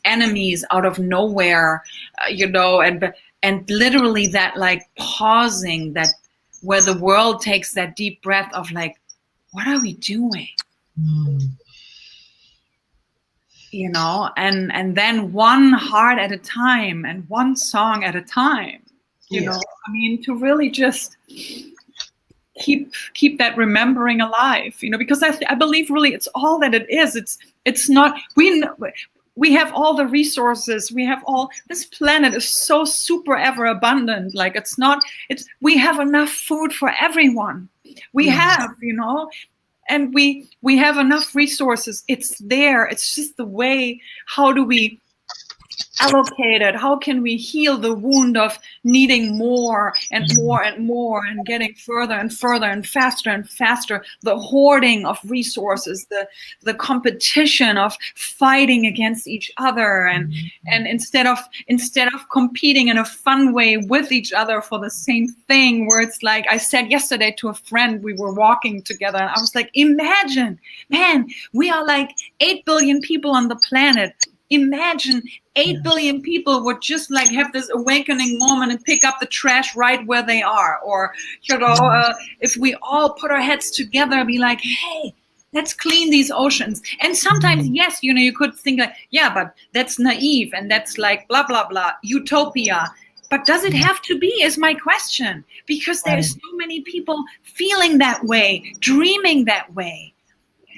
enemies out of nowhere, and literally that like pausing, that where the world takes that deep breath of like, what are we doing? And then one heart at a time and one song at a time, to really just keep that remembering alive, because I believe really it's all that it is. It's not, we have all the resources. We have all, this planet is so super ever abundant. Like we have enough food for everyone. We have, and we have enough resources. It's there. It's just the way, how do we allocate it? How can we heal the wound of needing more and more and more and getting further and further and faster, the hoarding of resources, the competition of fighting against each other, and instead of competing in a fun way with each other for the same thing, where it's like, I said yesterday to a friend, we were walking together, and I was like, imagine, man, we are like 8 billion people on the planet. Imagine 8 billion people would just like have this awakening moment and pick up the trash right where they are. Or, if we all put our heads together and be like, hey, let's clean these oceans. And sometimes, yes, you could think like, yeah, but that's naive and that's like blah, blah, blah, utopia. But does it have to be, is my question. Because there's so many people feeling that way, dreaming that way.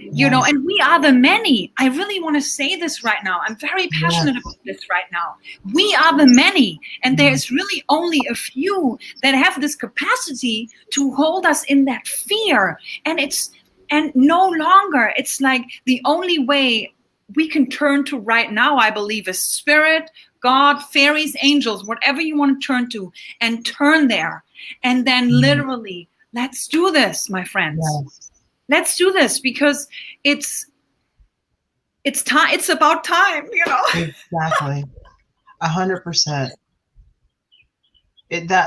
And we are the many. I really want to say this right now. I'm very passionate about this right now. We are the many, and there's really only a few that have this capacity to hold us in that fear. And no longer, it's like the only way we can turn to right now, I believe, is spirit, God, fairies, angels, whatever you want to turn to, and turn there. And then literally, let's do this, my friends. Yes. Let's do this, because it's time. It's about time, Exactly, 100%.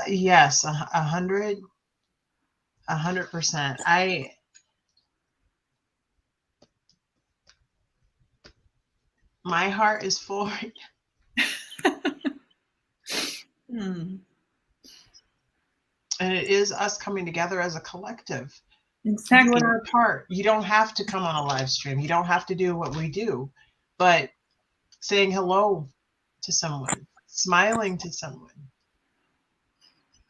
Yes, 100%. My heart is full. And it is us coming together as a collective. Exactly. Doing our part. You don't have to come on a live stream. You don't have to do what we do, but saying hello to someone, smiling to someone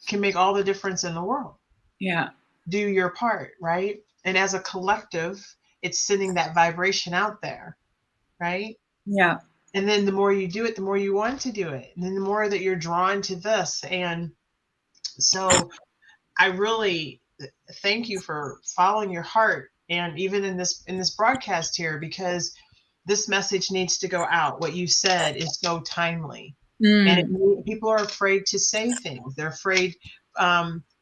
can make all the difference in the world. Yeah. Do your part, right? And as a collective, it's sending that vibration out there, right? Yeah. And then the more you do it, the more you want to do it. And then the more that you're drawn to this. And so I really thank you for following your heart, and even in this broadcast here, because this message needs to go out. What you said is so timely, and people are afraid to say things. They're afraid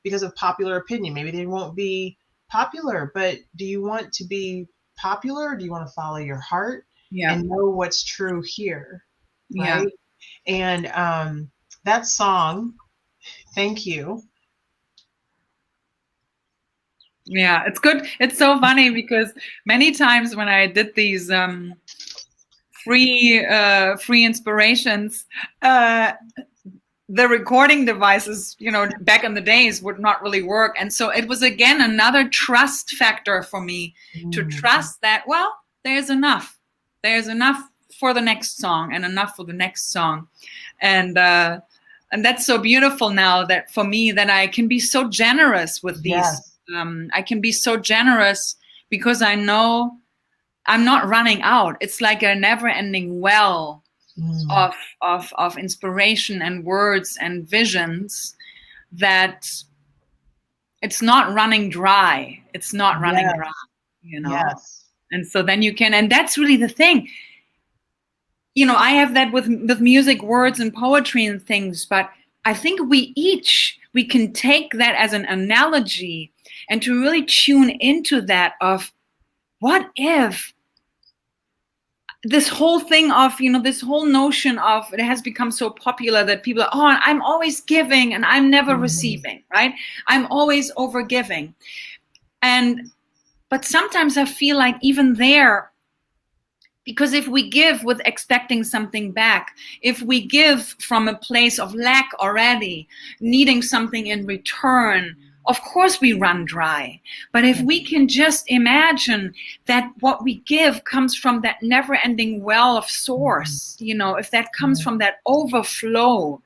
because of popular opinion. Maybe they won't be popular, but do you want to be popular? Or do you want to follow your heart and know what's true here, right? And that song, thank you. Yeah, it's good. It's so funny because many times when I did these free inspirations, the recording devices, back in the days would not really work. And so it was, again, another trust factor for me to trust that, well, there's enough. There's enough for the next song and enough for the next song. And that's so beautiful now that for me that I can be so generous with these. Yes. I can be so generous because I know I'm not running out. It's like a never-ending well of inspiration and words and visions that it's not running dry. It's not running dry, Yes. And so then you can, and that's really the thing. I have that with music, words, and poetry and things, but I think we can take that as an analogy and to really tune into that of what if this whole thing of, this whole notion of, it has become so popular that people are, I'm always giving and I'm never receiving, right? I'm always over giving. But sometimes I feel like even there, because if we give with expecting something back, if we give from a place of lack already, needing something in return, of course we run dry. But if we can just imagine that what we give comes from that never-ending well of source, if that comes from that overflow,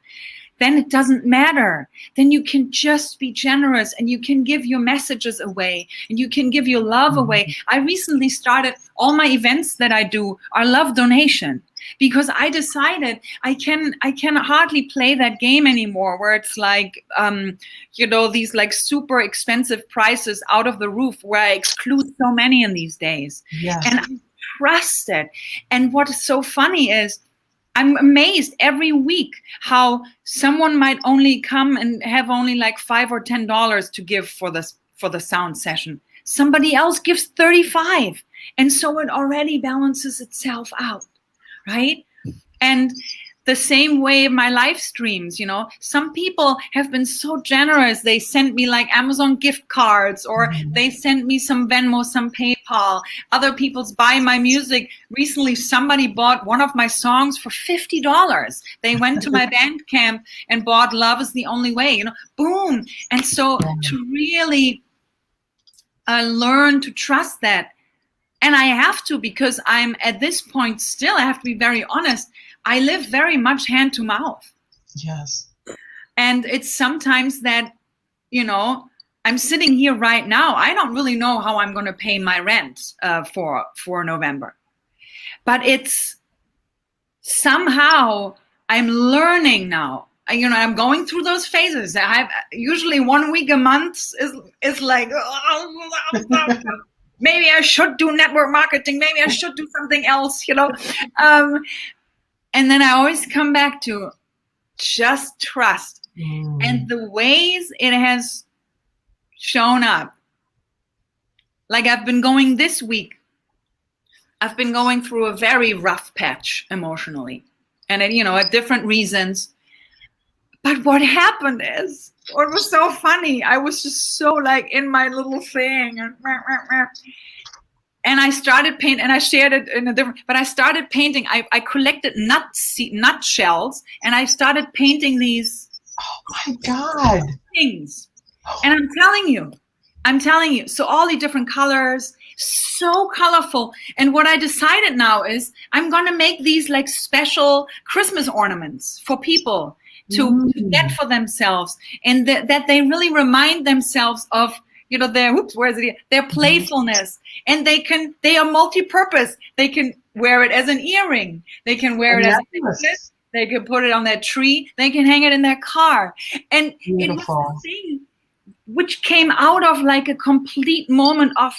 then it doesn't matter. Then you can just be generous, and you can give your messages away, and you can give your love away. I recently started, all my events that I do are love donation, because I decided I can hardly play that game anymore, where it's like, these like super expensive prices out of the roof, where I exclude so many in these days. Yes. And I trust it. And what is so funny is, I'm amazed every week how someone might only come and have only like $5 or $10 to give for the sound session. Somebody else gives 35. And so it already balances itself out, right? And the same way my live streams, some people have been so generous. They sent me like Amazon gift cards, or they sent me some Venmo, some PayPal. Other people's buy my music. Recently, somebody bought one of my songs for $50. They went to my Bandcamp and bought Love Is the Only Way, boom. And so to really learn to trust that. And I have to, because I'm at this point still, I have to be very honest, I live very much hand to mouth. Yes. And it's sometimes that, I'm sitting here right now. I don't really know how I'm going to pay my rent for November. But it's somehow I'm learning now. I'm going through those phases. I have usually 1 week a month is like, maybe I should do network marketing. Maybe I should do something else, And then I always come back to just trust. And the ways it has shown up. Like I've been going this week. I've been going through a very rough patch emotionally. And, at different reasons. But what happened is, what was so funny, I was just so like in my little thing. And I started painting, and I shared it in a different, but I started painting. I collected nut shells, and I started painting these. Oh my God. Things. And I'm telling you, so all the different colors, so colorful. And what I decided now is I'm going to make these like special Christmas ornaments for people to get for themselves, and that they really remind themselves of, their playfulness. And they are multi-purpose. They can wear it as an earring. They can wear it as a necklace. They can put it on their tree. They can hang it in their car. And Beautiful. It was the thing which came out of like a complete moment of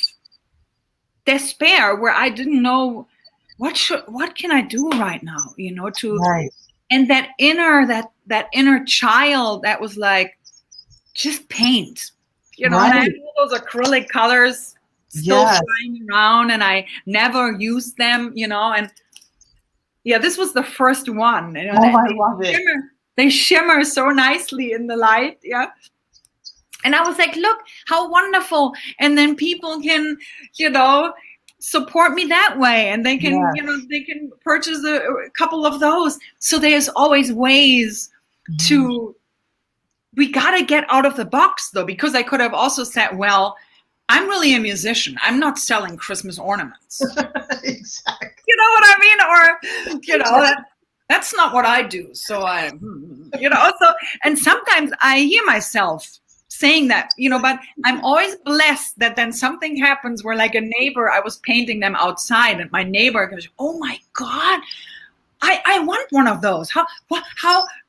despair, where I didn't know what can I do right now, Right. And that inner child that was like, just paint. And I had all those acrylic colors still flying around, and I never used them, and this was the first one. I love it. They shimmer so nicely in the light, And I was like, look how wonderful. And then people can, support me that way, and they can, they can purchase a couple of those. So there's always ways to. We got to get out of the box, though, because I could have also said, well, I'm really a musician. I'm not selling Christmas ornaments. Exactly. You know what I mean? Or, that's not what I do. So and sometimes I hear myself saying that, but I'm always blessed that then something happens where, like, a neighbor, I was painting them outside, and my neighbor goes, oh my God, I want one of those. How?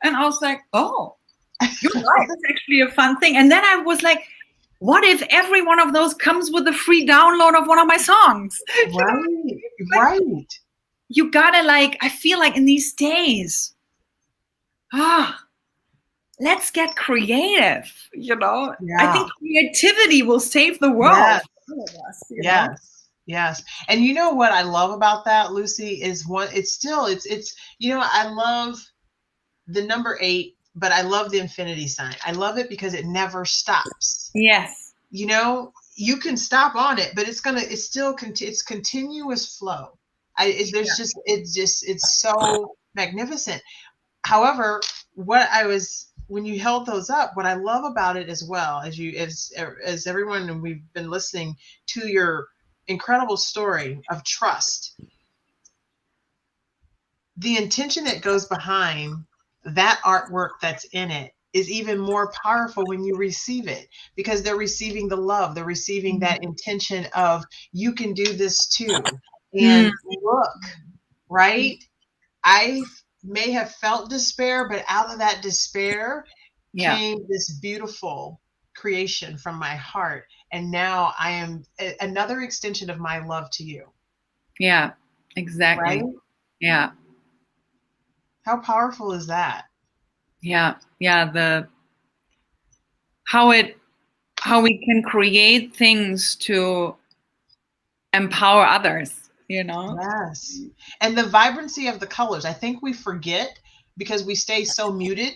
And I was like, oh. You're right. That's actually a fun thing. And then I was like, what if every one of those comes with a free download of one of my songs? Right. You gotta, like, I feel like in these days, let's get creative, I think creativity will save the world. Yes. And you know what I love about that, Lucie, is I love the number 8. But I love the infinity sign. I love it because it never stops. Yes. You can stop on it, but it's continuous flow. It's so magnificent. However, when you held those up, what I love about it as well, as everyone, and we've been listening to your incredible story of trust, the intention that goes behind that artwork that's in it is even more powerful when you receive it, because they're receiving the love, they're receiving that intention of, you can do this too. And look, right? I may have felt despair, but out of that despair came this beautiful creation from my heart. And now I am another extension of my love to you. Yeah, exactly. Right? Yeah. How powerful is that? Yeah. Yeah. How we can create things to empower others, you know? Yes. And the vibrancy of the colors, I think we forget because we stay so muted,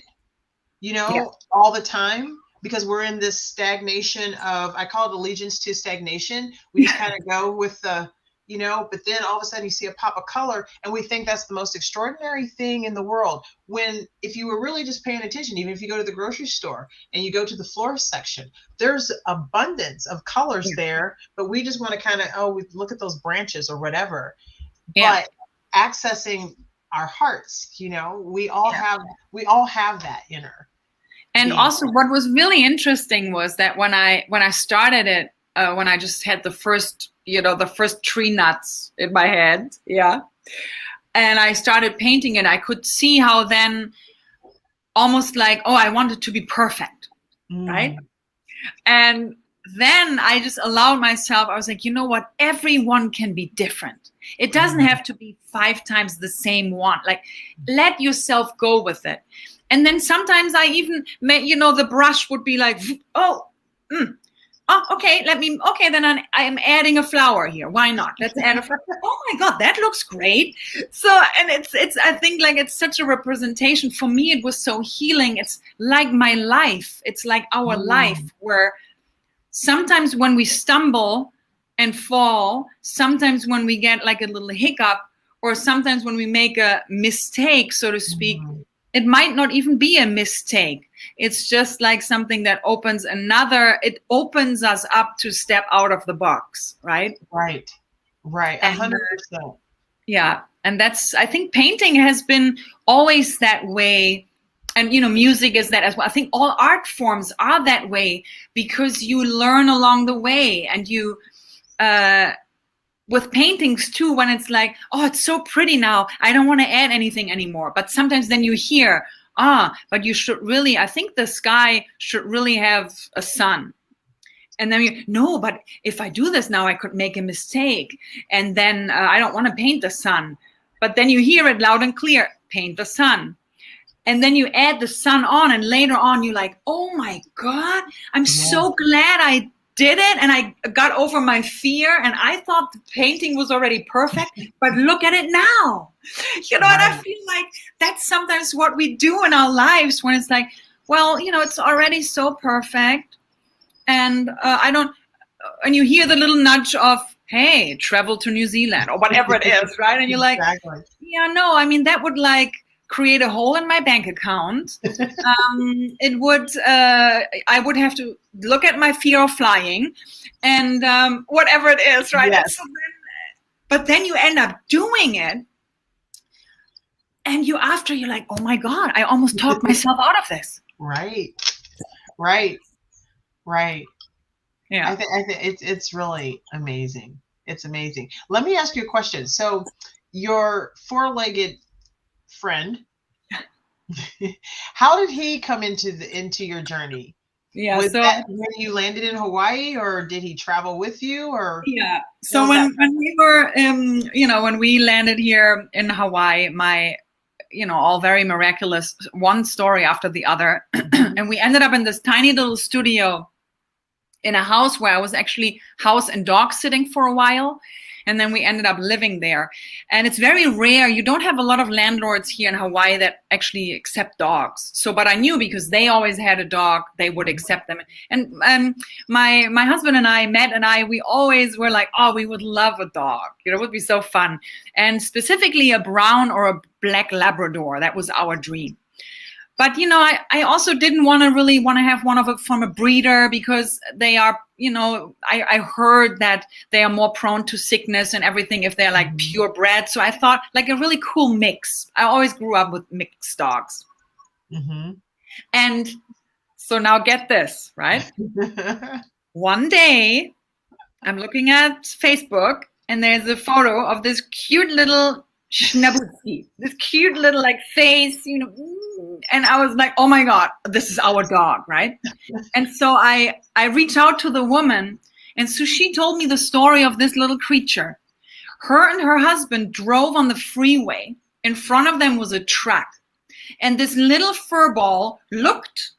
you know, all the time, because we're in this stagnation of, I call it allegiance to stagnation. We just kind of go with the, you know, but then all of a sudden you see a pop of color and we think that's the most extraordinary thing in the world. When, if you were really just paying attention, even if you go to the grocery store and you go to the florist section, there's abundance of colors there, but we just want to kind of, oh, we look at those branches or whatever. But accessing our hearts, you know, we all have that inner. And also what was really interesting was that when I started it, when I just had the first tree nuts in my head, and I started painting it, I could see how then almost like, oh, I want it to be perfect, right? And then I just allowed myself, I was like, you know what, everyone can be different. It doesn't have to be 5 times the same one. Like, let yourself go with it. And then sometimes I even, the brush would be like, okay, then I'm adding a flower here. Why not? Let's add a flower. Oh my God, that looks great. So, and it's, I think like it's such a representation. For me, it was so healing. It's like my life. It's like our life, where sometimes when we stumble and fall, sometimes when we get like a little hiccup, or sometimes when we make a mistake, so to speak, it might not even be a mistake. It's just like something that it opens us up to step out of the box, right? Right. 100%. Yeah. And that's, I think painting has been always that way. And, music is that as well. I think all art forms are that way because you learn along the way. And you, with paintings too, when it's like, oh, it's so pretty now, I don't want to add anything anymore. But sometimes then you hear, but you should really, I think the sky should really have a sun. And then no, but if I do this now, I could make a mistake. And then I don't want to paint the sun. But then you hear it loud and clear, paint the sun. And then you add the sun on, and later on you're like, oh my God, I'm so glad I did it, and I got over my fear, and I thought the painting was already perfect, but look at it now. And I feel like that's sometimes what we do in our lives when it's like, well, it's already so perfect, and and you hear the little nudge of, hey, travel to New Zealand or whatever it is, right? And you're like, that would like create a hole in my bank account. It would, I would have to look at my fear of flying and whatever it is, right? Yes. So but then you end up doing it, and you're like, oh my God, I almost talked myself out of this. Right. Yeah. I think it's really amazing. It's amazing. Let me ask you a question. So your 4-legged friend, how did he come into your journey? Was that when you landed in Hawaii, or did he travel with you, or? Yeah. So when we were, when we landed here in Hawaii, my, all very miraculous, one story after the other, and we ended up in this tiny little studio in a house where I was actually house and dog sitting for a while. And then we ended up living there. And it's very rare. You don't have a lot of landlords here in Hawaii that actually accept dogs. So, but I knew because they always had a dog, they would accept them. And my husband and I met, and we always were like, oh, we would love a dog. It would be so fun. And specifically a brown or a black Labrador. That was our dream. But, I also didn't really want to have one from a breeder, because they are, I heard that they are more prone to sickness and everything if they're like purebred. So I thought like a really cool mix. I always grew up with mixed dogs. Mm-hmm. And so now get this, right? One day I'm looking at Facebook and there's a photo of this cute little Schnabelski, this cute little like face, you know, and I was like, oh my God, this is our dog, right? And so I reached out to the woman, and so she told me the story of this little creature. Her and her husband drove on the freeway. In front of them was a truck, and this little fur ball looked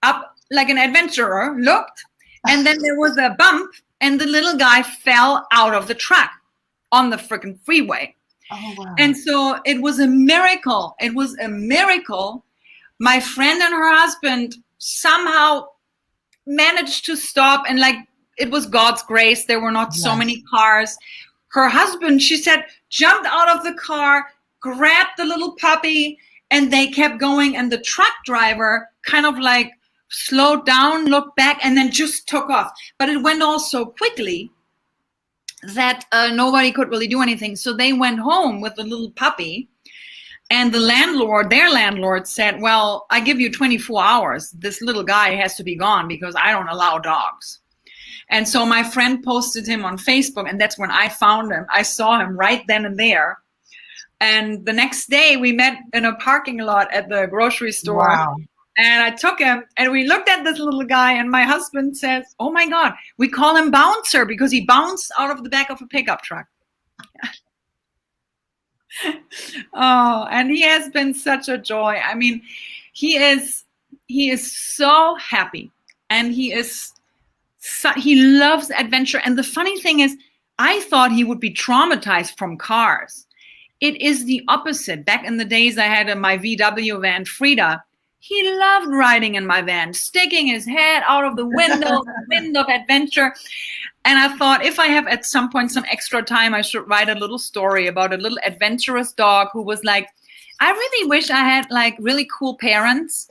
up like an adventurer, looked, and then there was a bump, and the little guy fell out of the truck on the freaking freeway. Oh, wow. And so it was a miracle. It was a miracle. My friend and her husband somehow managed to stop, and like it was God's grace. There were not so many cars. Her husband, she said, jumped out of the car, grabbed the little puppy, and they kept going. And the truck driver kind of like slowed down, looked back, and then just took off. But it went all so quickly that nobody could really do anything. So they went home with the little puppy, and the landlord, their landlord, said, well, I give you 24 hours. This little guy has to be gone because I don't allow dogs. And so my friend posted him on Facebook, and that's when I found him. I saw him right then and there. And the next day we met in a parking lot at the grocery store. Wow. And I took him, and we looked at this little guy, and my husband says, oh my God, we call him Bouncer because he bounced out of the back of a pickup truck. Oh, and he has been such a joy. I mean, he is so happy, and he loves adventure. And the funny thing is, I thought he would be traumatized from cars. It is the opposite. Back in the days I had my VW van, Frida. He loved riding in my van, sticking his head out of the window, the wind of adventure. And I thought, if I have at some point some extra time, I should write a little story about a little adventurous dog who was like, I really wish I had like really cool parents.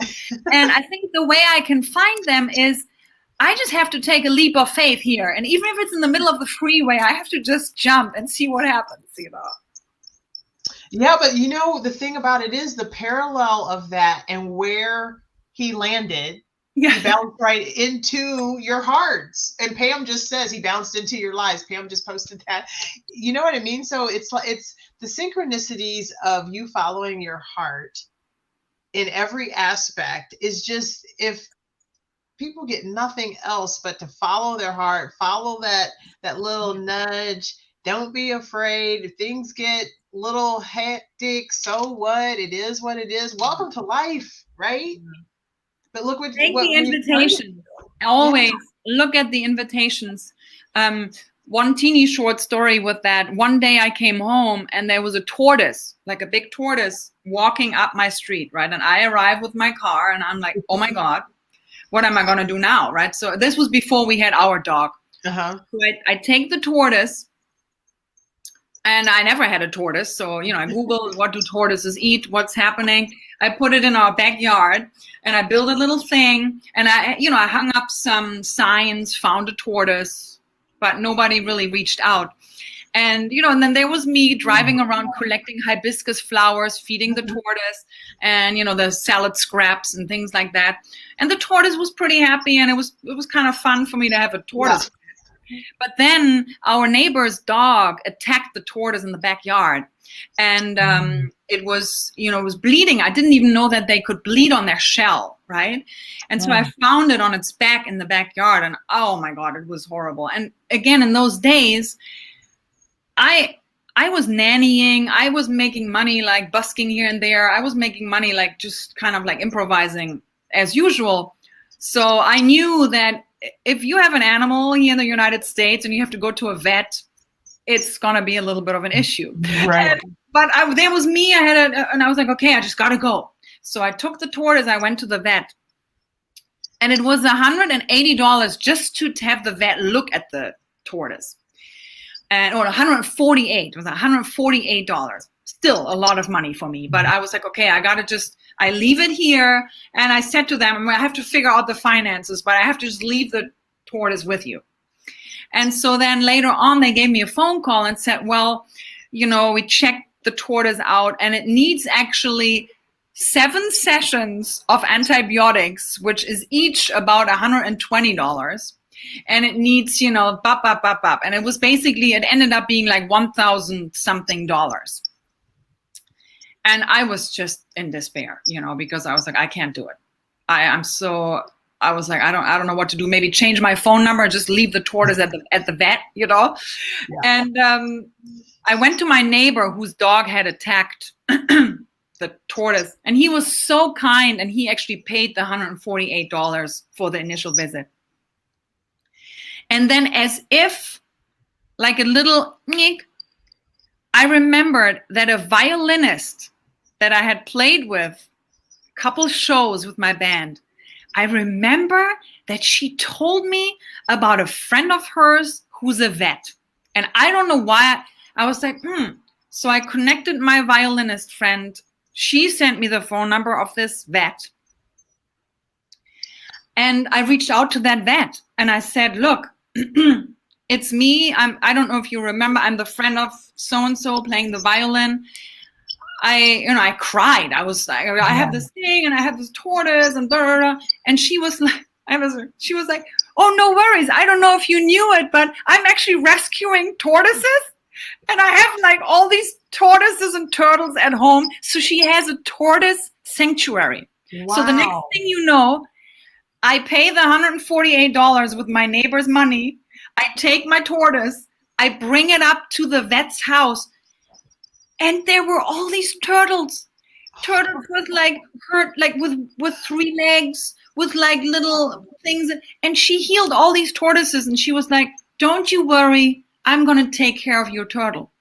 And I think the way I can find them is I just have to take a leap of faith here. And even if it's in the middle of the freeway, I have to just jump and see what happens, you know. Yeah, but you know, the thing about it is the parallel of that and where he landed, he bounced right into your hearts. And Pam just says he bounced into your lives. Pam just posted that. You know what I mean? So it's like, it's the synchronicities of you following your heart in every aspect is just, if people get nothing else but to follow their heart, follow that little nudge. Don't be afraid. If things get little hectic, so what? It is what it is. Welcome to life, right? But look what take the invitation. Always look at the invitations. One teeny short story with that. One day I came home and there was a tortoise, like a big tortoise, walking up my street, right? And I arrived with my car, and I'm like, oh my God, what am I gonna do now, right? So this was before we had our dog. So I take the tortoise. And I never had a tortoise. So, you know, I Googled what do tortoises eat, what's happening. I put it in our backyard, and I built a little thing. And I hung up some signs, found a tortoise, but nobody really reached out. And, you know, and then there was me driving around collecting hibiscus flowers, feeding the tortoise, and, you know, the salad scraps and things like that. And the tortoise was pretty happy, and it was kind of fun for me to have a tortoise. Yeah. But then our neighbor's dog attacked the tortoise in the backyard, and it was bleeding. I didn't even know that they could bleed on their shell, right? And so I found it on its back in the backyard, and oh my God, it was horrible. And again, in those days, I was nannying. I was making money like busking here and there. I was making money like just kind of like improvising as usual. So I knew that if you have an animal here in the United States and you have to go to a vet, it's going to be a little bit of an issue. Right. But there was me. And I was like, okay, I just got to go. So I took the tortoise. I went to the vet. And it was $180 just to have the vet look at the tortoise. Or $148. It was $148. Still a lot of money for me. But I was like, okay, I leave it here. And I said to them, I have to figure out the finances, but I have to just leave the tortoise with you. And so then later on, they gave me a phone call and said, well, you know, we checked the tortoise out, and it needs actually 7 sessions of antibiotics, which is each about $120. And it needs, you know, bop. And it was basically, it ended up being like 1,000 something dollars. And I was just in despair, you know, because I was like, I can't do it. I was like, I don't know what to do. Maybe change my phone number, just leave the tortoise at the vet, you know? Yeah. And I went to my neighbor whose dog had attacked the tortoise, and he was so kind, and he actually paid the $148 for the initial visit. And then, as if like a little I remembered that a violinist that I had played with a couple shows with my band, I remember that she told me about a friend of hers who's a vet. And I don't know why I was like, So I connected my violinist friend. She sent me the phone number of this vet. And I reached out to that vet and I said, look, it's me. I don't know if you remember, I'm the friend of so-and-so playing the violin. I cried. I was like, I have this thing and I have this tortoise and and she was like, oh, no worries. I don't know if you knew it, but I'm actually rescuing tortoises. And I have like all these tortoises and turtles at home. So she has a tortoise sanctuary. Wow. So the next thing you know, I pay the $148 with my neighbor's money. I take my tortoise. I bring it up to the vet's house. And there were all these turtles with like with 3 legs, with like little things. And she healed all these tortoises. And she was like, don't you worry. I'm going to take care of your turtle.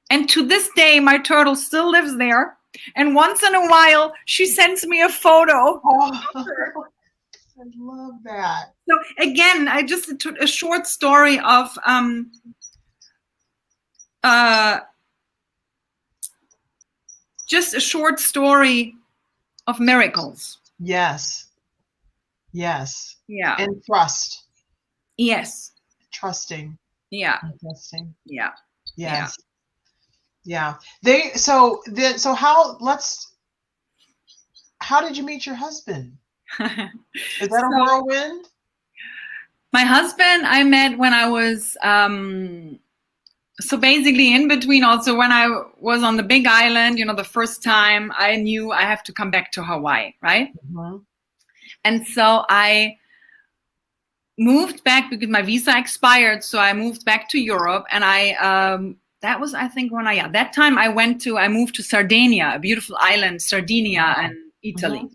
And to this day, my turtle still lives there. And once in a while, she sends me a photo. Oh, I love that. So again, I just took a short story of just a short story of miracles. Yes. Yeah. And trust. Yes. Trusting. Yeah. Trusting. Yeah. Yes. Yeah. So how did you meet your husband? Is that a whirlwind? My husband I met when I was so basically in between, also when I was on the Big Island, you know, the first time I knew I have to come back to Hawaii, right? Mm-hmm. And so I moved back because my visa expired. So I moved back to Europe, and that was, I think, that time I moved to Sardinia, a beautiful island, Sardinia, and Italy. Mm-hmm.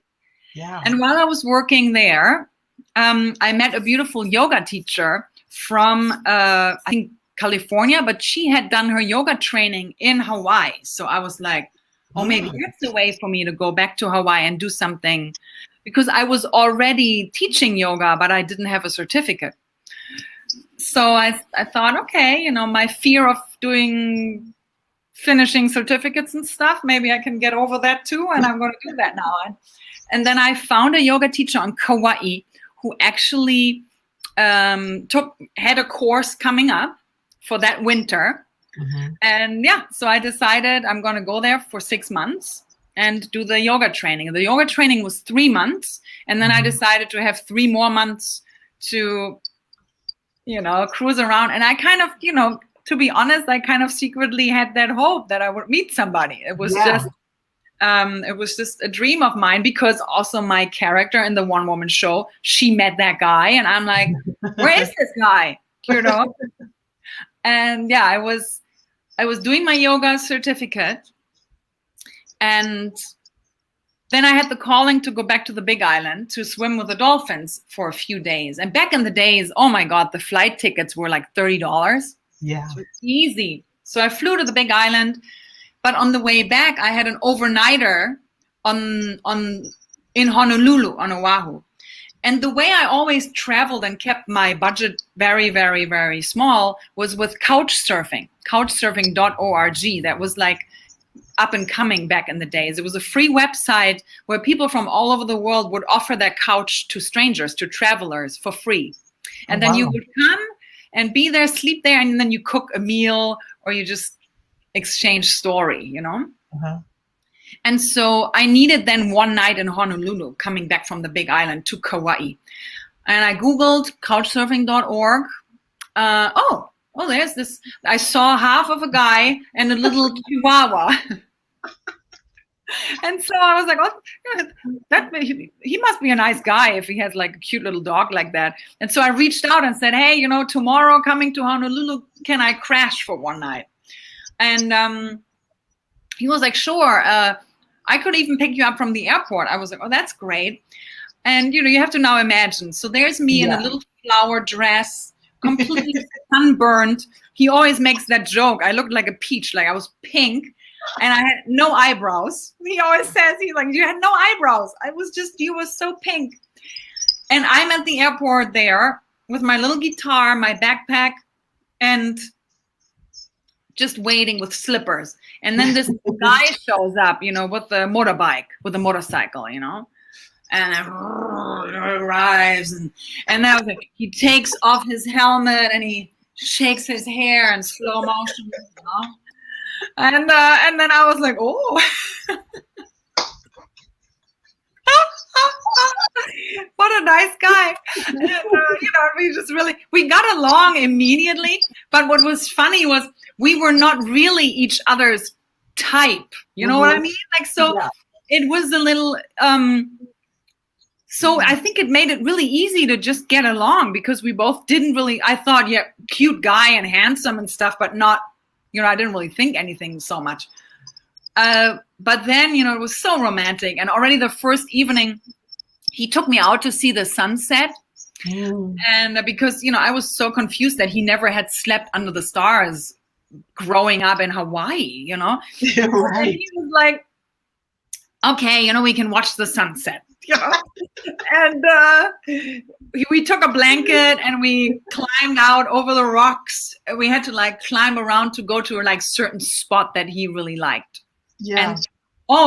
Yeah. And while I was working there, I met a beautiful yoga teacher from, I think, California, but she had done her yoga training in Hawaii. So I was like, oh, maybe that's a way for me to go back to Hawaii and do something, because I was already teaching yoga, but I didn't have a certificate. So I thought, okay, you know, my fear of finishing certificates and stuff, maybe I can get over that too, and I'm going to do that now. And then I found a yoga teacher on Kauai who actually had a course coming up for that winter. Mm-hmm. And so I decided I'm going to go there for 6 months and do the yoga training. The yoga training was 3 months. And then I decided to have 3 more months to, you know, cruise around. And I kind of, you know, to be honest, I kind of secretly had that hope that I would meet somebody. It was just a dream of mine, because also my character in the one-woman show, she met that guy. And I'm like, where is this guy? You know? And I was doing my yoga certificate, and then I had the calling to go back to the Big Island to swim with the dolphins for a few days. And back in the days, oh my God, the flight tickets were like $30. Yeah. So it's easy. So I flew to the Big Island, but on the way back, I had an overnighter in Honolulu on Oahu. And the way I always traveled and kept my budget very, very, very small was with couchsurfing, couchsurfing.org. That was like up and coming back in the days. It was a free website where people from all over the world would offer their couch to strangers, to travelers, for free. And then you would come and be there, sleep there, and then you cook a meal, or you just exchange story, you know? Uh-huh. And so I needed then one night in Honolulu, coming back from the Big Island to Kauai. And I Googled couchsurfing.org. Oh, there's this. I saw half of a guy and a little chihuahua. And so I was like, oh, he must be a nice guy if he has like a cute little dog like that. And so I reached out and said, hey, tomorrow coming to Honolulu, can I crash for one night? And he was like, sure. I could even pick you up from the airport. I was like, oh, that's great. And, you have to now imagine. So there's me in a little flower dress, completely sunburned. He always makes that joke. I looked like a peach, like I was pink. And I had no eyebrows. He always says, he's like, you had no eyebrows. You were so pink. And I'm at the airport there with my little guitar, my backpack, and just waiting with slippers. And then this guy shows up, with the motorbike, with the motorcycle, and arrives. And that was it. He takes off his helmet and he shakes his hair in slow motion, And then I was like, oh, what a nice guy. And, we got along immediately. But what was funny was we were not really each other's type. You know what I mean? It was a little, so I think it made it really easy to just get along because we both didn't really, I thought, cute guy and handsome and stuff, but not, I didn't really think anything so much. But then, it was so romantic. And already the first evening, he took me out to see the sunset. And because, I was so confused that he never had slept under the stars growing up in Hawaii, Yeah, right. And he was like, okay, we can watch the sunset. And we took a blanket and we climbed out over the rocks. We had to climb around to go to a certain spot that he really liked. Yeah. And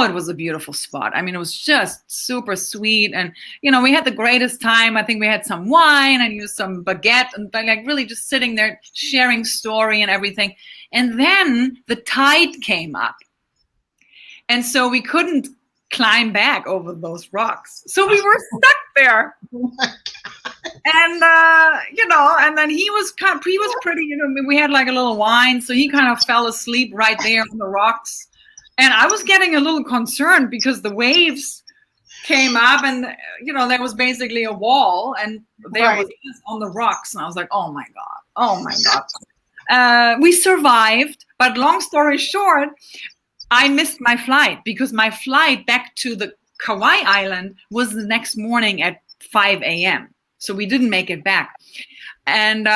it was a beautiful spot. I mean, it was just super sweet. And, we had the greatest time. I think we had some wine and used some baguette and really just sitting there sharing story and everything. And then the tide came up. And so we couldn't climb back over those rocks. So we were stuck there. And, and then he was pretty, we had a little wine. So he kind of fell asleep right there on the rocks. And I was getting a little concerned because the waves came up and, there was basically a wall and there was on the rocks. And I was like, oh my God. We survived. But long story short, I missed my flight because my flight back to the Kauai Island was the next morning at 5 a.m. So we didn't make it back. And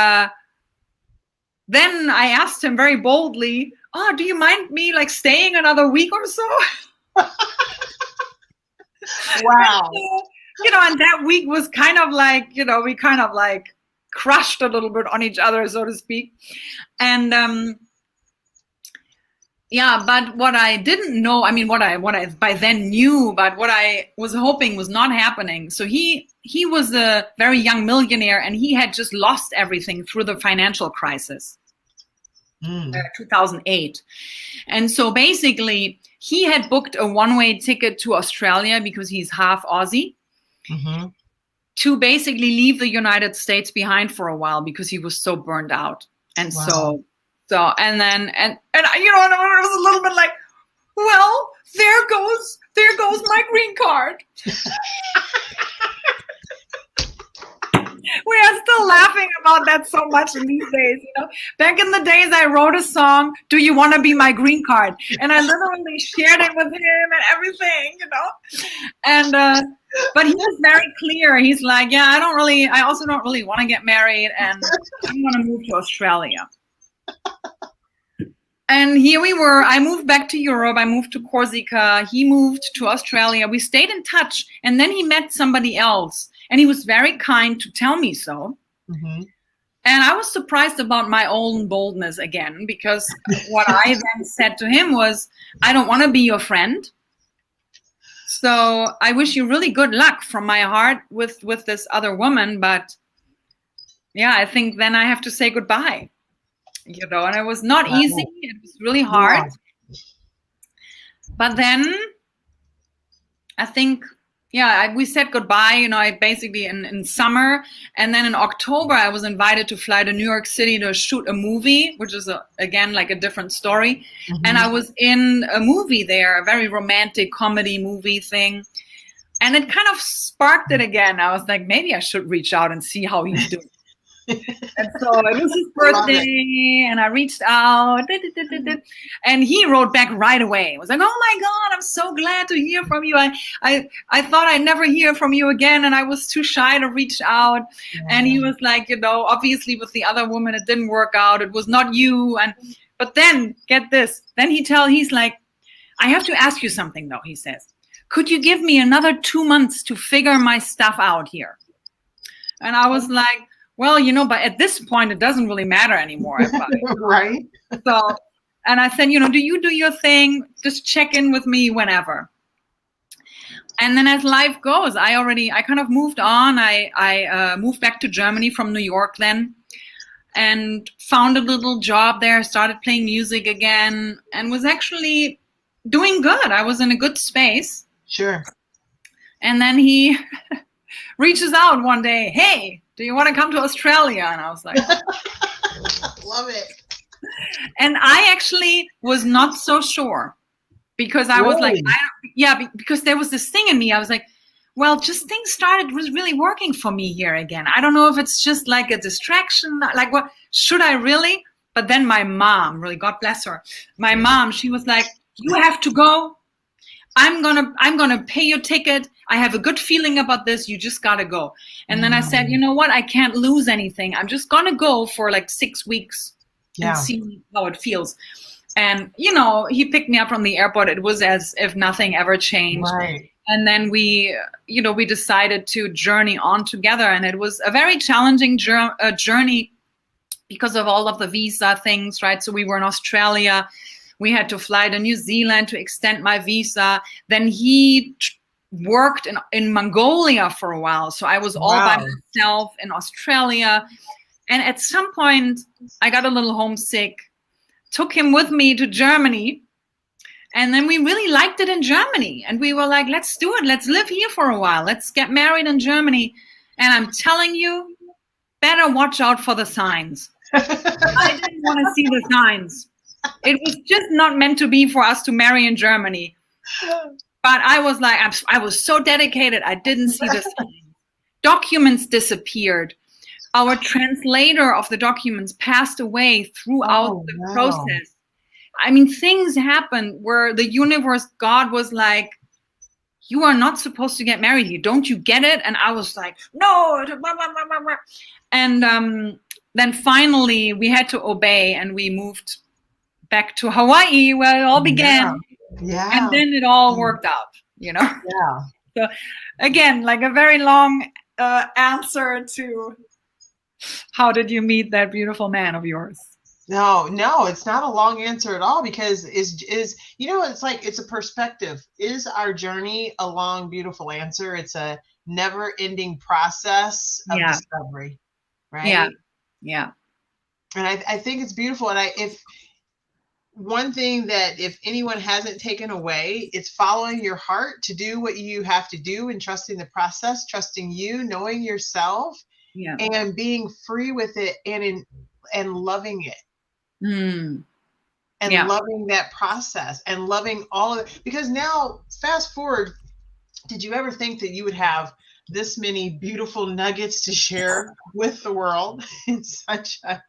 then I asked him very boldly, oh, do you mind me staying another week or so? Wow. And, and that week was kind of we kind of crushed a little bit on each other, so to speak. And yeah, but what I didn't know, what I by then knew, but what I was hoping was not happening. So he was a very young millionaire and he had just lost everything through the financial crisis, 2008. And so basically he had booked a one-way ticket to Australia because he's half Aussie to basically leave the United States behind for a while because he was so burned out. And So and I was a little bit like, well, there goes my green card. We are still laughing about that so much in these days. Back in the days, I wrote a song, "Do You Want to Be My Green Card?" And I literally shared it with him and everything, And but he was very clear. He's like, yeah, I also don't really want to get married, and I want to move to Australia. And here we were. I moved back to Europe. I moved to Corsica. He moved to Australia. We stayed in touch. And then he met somebody else. And he was very kind to tell me so. And I was surprised about my own boldness again, because what I then said to him was, I don't want to be your friend. So I wish you really good luck from my heart with this other woman. But yeah, I think then I have to say goodbye. And it was not easy. It was really hard. But then I think, yeah, we said goodbye, you know, I basically in summer. And then in October, I was invited to fly to New York City to shoot a movie, which is, again, like a different story. Mm-hmm. And I was in a movie there, a very romantic comedy movie thing. And it kind of sparked it again. I was like, maybe I should reach out and see how he's doing. And so it was his birthday, and I reached out, and he wrote back right away. It was like, oh my God, I'm so glad to hear from you. I thought I'd never hear from you again, and I was too shy to reach out. Yeah. And he was like, you know, obviously with the other woman, it didn't work out. It was not you. But then, get this, then he's like, I have to ask you something though, he says. Could you give me another 2 months to figure my stuff out here? And I was like, well, you know, but at this point, it doesn't really matter anymore. Right. So, and I said, you know, do you do your thing? Just check in with me whenever. And then as life goes, I kind of moved on. I moved back to Germany from New York then and found a little job there, started playing music again, and was actually doing good. I was in a good space. Sure. And then he reaches out one day, hey, do you want to come to Australia? And I was like, love it. And I actually was not so sure because I was like, because there was this thing in me. I was like, well, just things started really working for me here again. I don't know if it's just like a distraction, like what should I really? But then my mom, really, God bless her. My mom, she was like, you have to go. I'm gonna pay your ticket. I have a good feeling about this. You just gotta go. And then I said, you know what? I can't lose anything. I'm just gonna go for like 6 weeks and see how it feels. And you know, he picked me up from the airport. It was as if nothing ever changed. Right. And then we decided to journey on together, and it was a very challenging journey because of all of the visa things, right? So we were in Australia. We had to fly to New Zealand to extend my visa. Then he worked in Mongolia for a while. So I was all by myself in Australia. And at some point, I got a little homesick, took him with me to Germany. And then we really liked it in Germany. And we were like, let's do it. Let's live here for a while. Let's get married in Germany. And I'm telling you, better watch out for the signs. I didn't want to see the signs. It was just not meant to be for us to marry in Germany. But I was like, I was so dedicated. I didn't see the signs. Documents disappeared. Our translator of the documents passed away throughout the process. I mean, things happened where the universe, God was like, you are not supposed to get married here. Don't you get it? And I was like, no. And then finally we had to obey, and we moved back to Hawaii where it all began. Yeah. And then it all worked out, you know? Yeah. So again, like a very long answer to how did you meet that beautiful man of yours? No, it's not a long answer at all, because is you know, it's like, it's a perspective. Is our journey a long, beautiful answer? It's a never ending process of discovery, right? Yeah. And I think it's beautiful. And if one thing that if anyone hasn't taken away, it's following your heart to do what you have to do, and trusting the process, trusting you, knowing yourself, and being free with it, and loving it. And loving that process, and loving all of it. Because now, fast forward, did you ever think that you would have this many beautiful nuggets to share with the world in such a...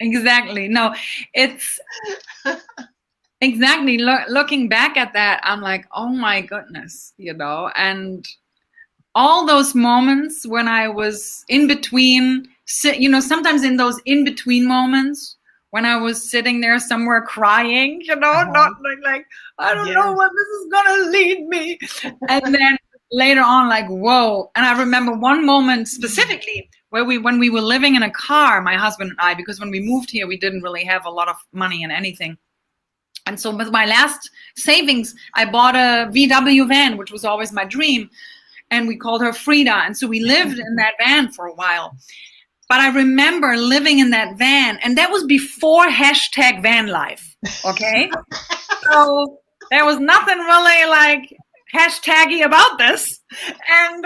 Exactly. No, it's exactly looking back at that, I'm like, oh my goodness, you know, and all those moments when I was in between, you know, sometimes in those in between moments when I was sitting there somewhere crying, you know, not like I don't know where this is gonna lead me. And then later on, like, whoa. And I remember one moment specifically where when we were living in a car, my husband and I, because when we moved here, we didn't really have a lot of money and anything. And so with my last savings, I bought a VW van, which was always my dream. And we called her Frida. And so we lived in that van for a while. But I remember living in that van, and that was before #van life. Okay. So there was nothing really like hashtaggy about this, and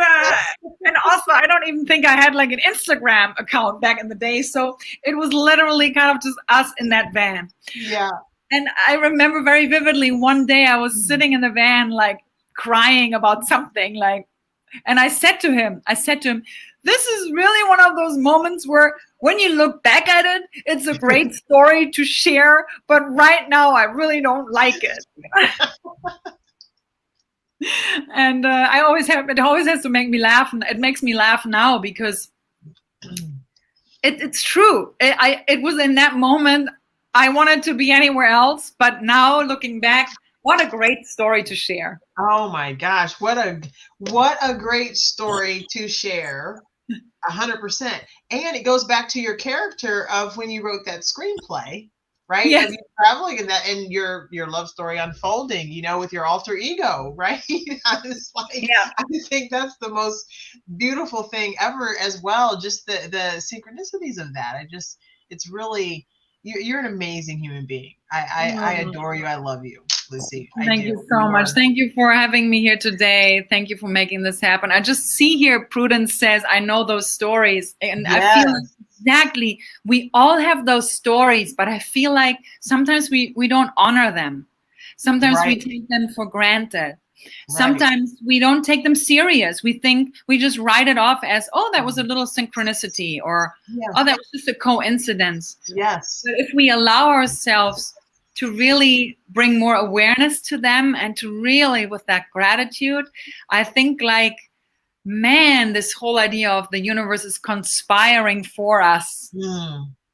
also I don't even think I had like an Instagram account back in the day, so it was literally kind of just us in that van. Yeah. And I remember very vividly one day I was sitting in the van like crying about something, like, and I said to him, this is really one of those moments where when you look back at it, it's a great story to share, but right now I really don't like it. And it always has to make me laugh, and it makes me laugh now because it's true. It was in that moment I wanted to be anywhere else, but now looking back, what a great story to share. Oh my gosh, what a great story to share. 100%. And it goes back to your character of when you wrote that screenplay, right? Yes. Of you traveling in that, and your love story unfolding, you know, with your alter ego, right? I was like, yeah. I think that's the most beautiful thing ever as well. Just the synchronicities of that. It's really, you're an amazing human being. I adore you. I love you, Lucie. Thank you so much. Thank you for having me here today. Thank you for making this happen. I just see here Prudence says, I know those stories. And yes. I feel exactly, we all have those stories, but I feel like sometimes we don't honor them. Sometimes we take them for granted. Sometimes we don't take them serious. We think we just write it off as, oh, that was a little synchronicity, or, oh, that was just a coincidence. Yes. But if we allow ourselves to really bring more awareness to them and to really, with that gratitude, I think like, man, this whole idea of the universe is conspiring for us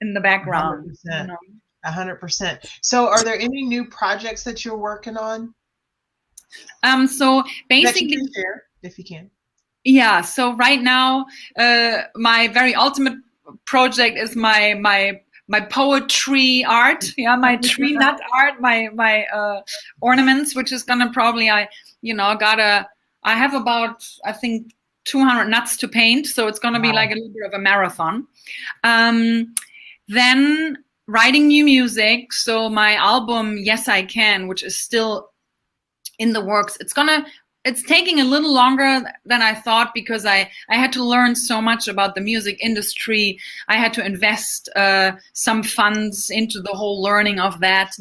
in the background. 100%. You know? 100%. So are there any new projects that you're working on? So basically, that you can share, if you can. Yeah. So right now, my very ultimate project is my poetry art. Yeah, my tree nut art, my ornaments, which is gonna probably I have about, I think, 200 nuts to paint, so it's gonna be like a little bit of a marathon. Then writing new music. So my album Yes I Can, which is still in the works, it's taking a little longer than I thought, because I had to learn so much about the music industry. I had to invest some funds into the whole learning of that,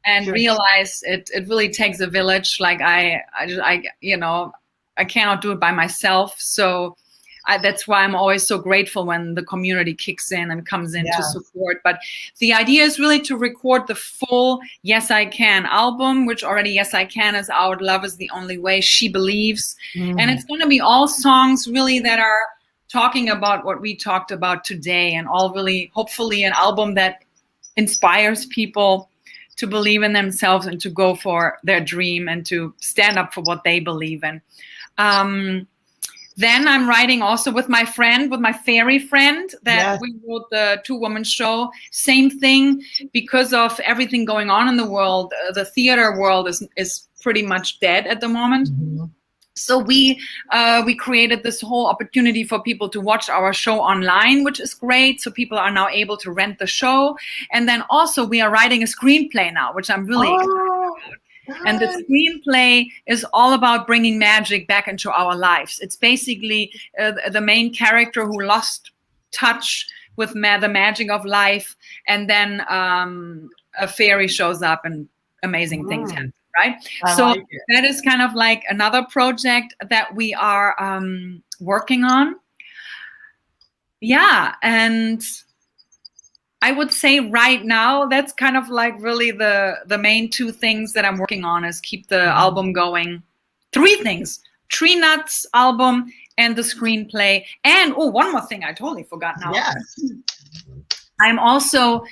and realize it really takes a village. Like I cannot do it by myself. So that's why I'm always so grateful when the community kicks in and comes in to support. But the idea is really to record the full Yes I Can album, which already Yes I Can is out. Love is the Only Way, She Believes. And it's going to be all songs really that are talking about what we talked about today, and all really, hopefully, an album that inspires people to believe in themselves and to go for their dream and to stand up for what they believe in. Then I'm writing also with my fairy friend, that we wrote the 2-woman show. Same thing, because of everything going on in the world, the theater world is pretty much dead at the moment. So we created this whole opportunity for people to watch our show online, which is great. So people are now able to rent the show. And then also we are writing a screenplay now, which I'm really excited about. And the screenplay is all about bringing magic back into our lives. It's basically the main character who lost touch with the magic of life, and then a fairy shows up and amazing things happen, right? So that is kind of like another project that we are working on. Yeah, and I would say right now, that's kind of like really the main 2 things that I'm working on, is keep the album going. 3 things: Tree Nuts album and the screenplay. And one more thing I totally forgot now. I'm also,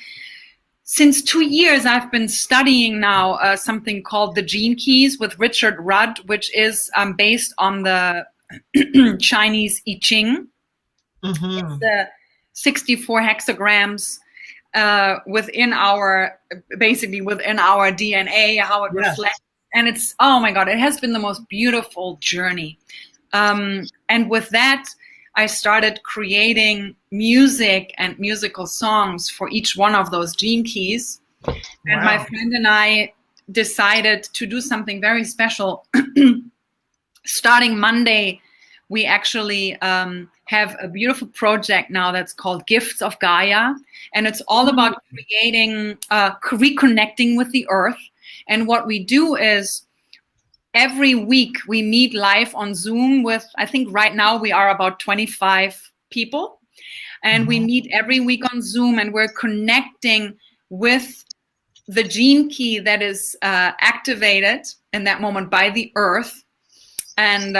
since 2 years, I've been studying now something called the Gene Keys with Richard Rudd, which is based on the Chinese I Ching. It's the 64 hexagrams within our DNA, how it reflects. And it's, oh my God, it has been the most beautiful journey. And with that, I started creating music and musical songs for each one of those gene keys. And my friend and I decided to do something very special starting Monday, we actually have a beautiful project now that's called Gifts of Gaia. And it's all about creating, reconnecting with the earth. And what we do is every week we meet live on Zoom with, I think right now we are about 25 people. And we meet every week on Zoom, and we're connecting with the gene key that is activated in that moment by the earth. And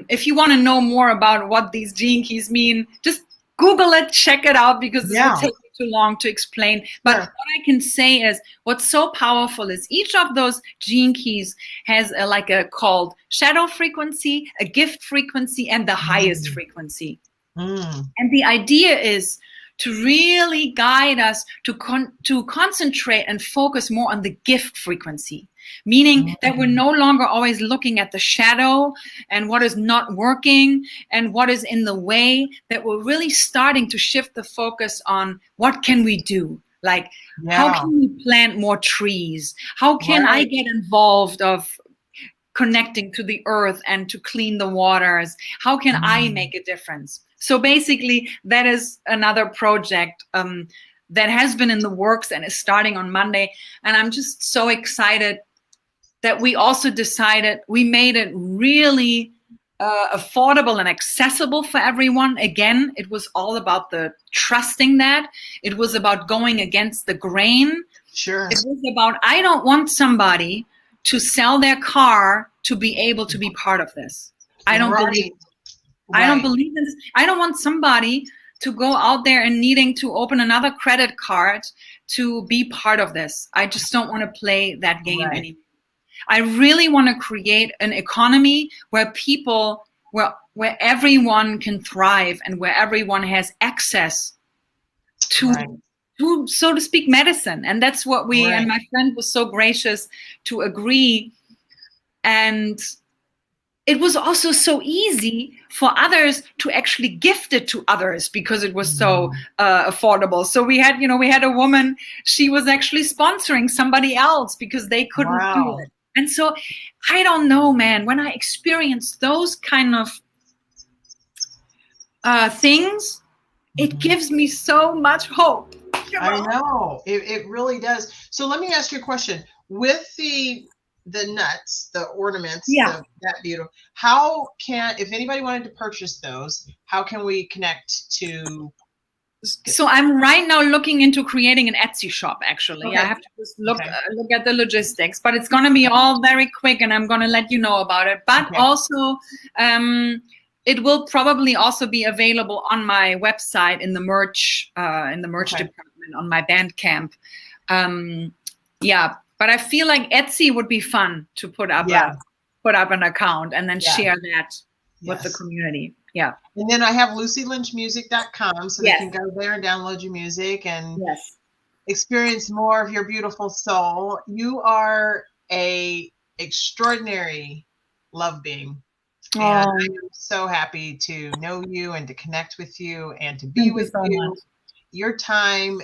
if you want to know more about what these gene keys mean, just Google it, check it out, because this will take me too long to explain. But what I can say is what's so powerful is each of those gene keys has a called shadow frequency, a gift frequency, and the highest frequency. And the idea is to really guide us to concentrate and focus more on the gift frequency, meaning that we're no longer always looking at the shadow and what is not working and what is in the way, that we're really starting to shift the focus on what can we do? Like, how can we plant more trees? How can I get involved of connecting to the earth and to clean the waters? How can I make a difference? So basically, that is another project that has been in the works and is starting on Monday. And I'm just so excited that we also decided, we made it really affordable and accessible for everyone. Again, it was all about the trusting that. It was about going against the grain. Sure. It was about, I don't want somebody to sell their car to be able to be part of this. I don't believe. I don't believe in this. I don't want somebody to go out there and needing to open another credit card to be part of this. I just don't want to play that game anymore. I really want to create an economy where people, where everyone can thrive and where everyone has access to, so to speak, medicine. And that's what we, and my friend was so gracious to agree. And it was also so easy for others to actually gift it to others because it was so affordable. So we had a woman, she was actually sponsoring somebody else because they couldn't do it. And so I don't know, man, when I experience those kind of things, it gives me so much hope. I know, it really does. So let me ask you a question. With the nuts, the ornaments, that beautiful, how can, if anybody wanted to purchase those, how can we connect to? So I'm right now looking into creating an Etsy shop, actually. I have to just look at the logistics, but it's going to be all very quick, and I'm going to let you know about it. But also, it will probably also be available on my website in the merch department on my Bandcamp. But I feel like Etsy would be fun to put up an account and then share that with the community. Yeah. And then I have LucieLynchMusic.com, so they can go there and download your music and experience more of your beautiful soul. You are a extraordinary love being. And I am so happy to know you and to connect with you and to be with you. Your time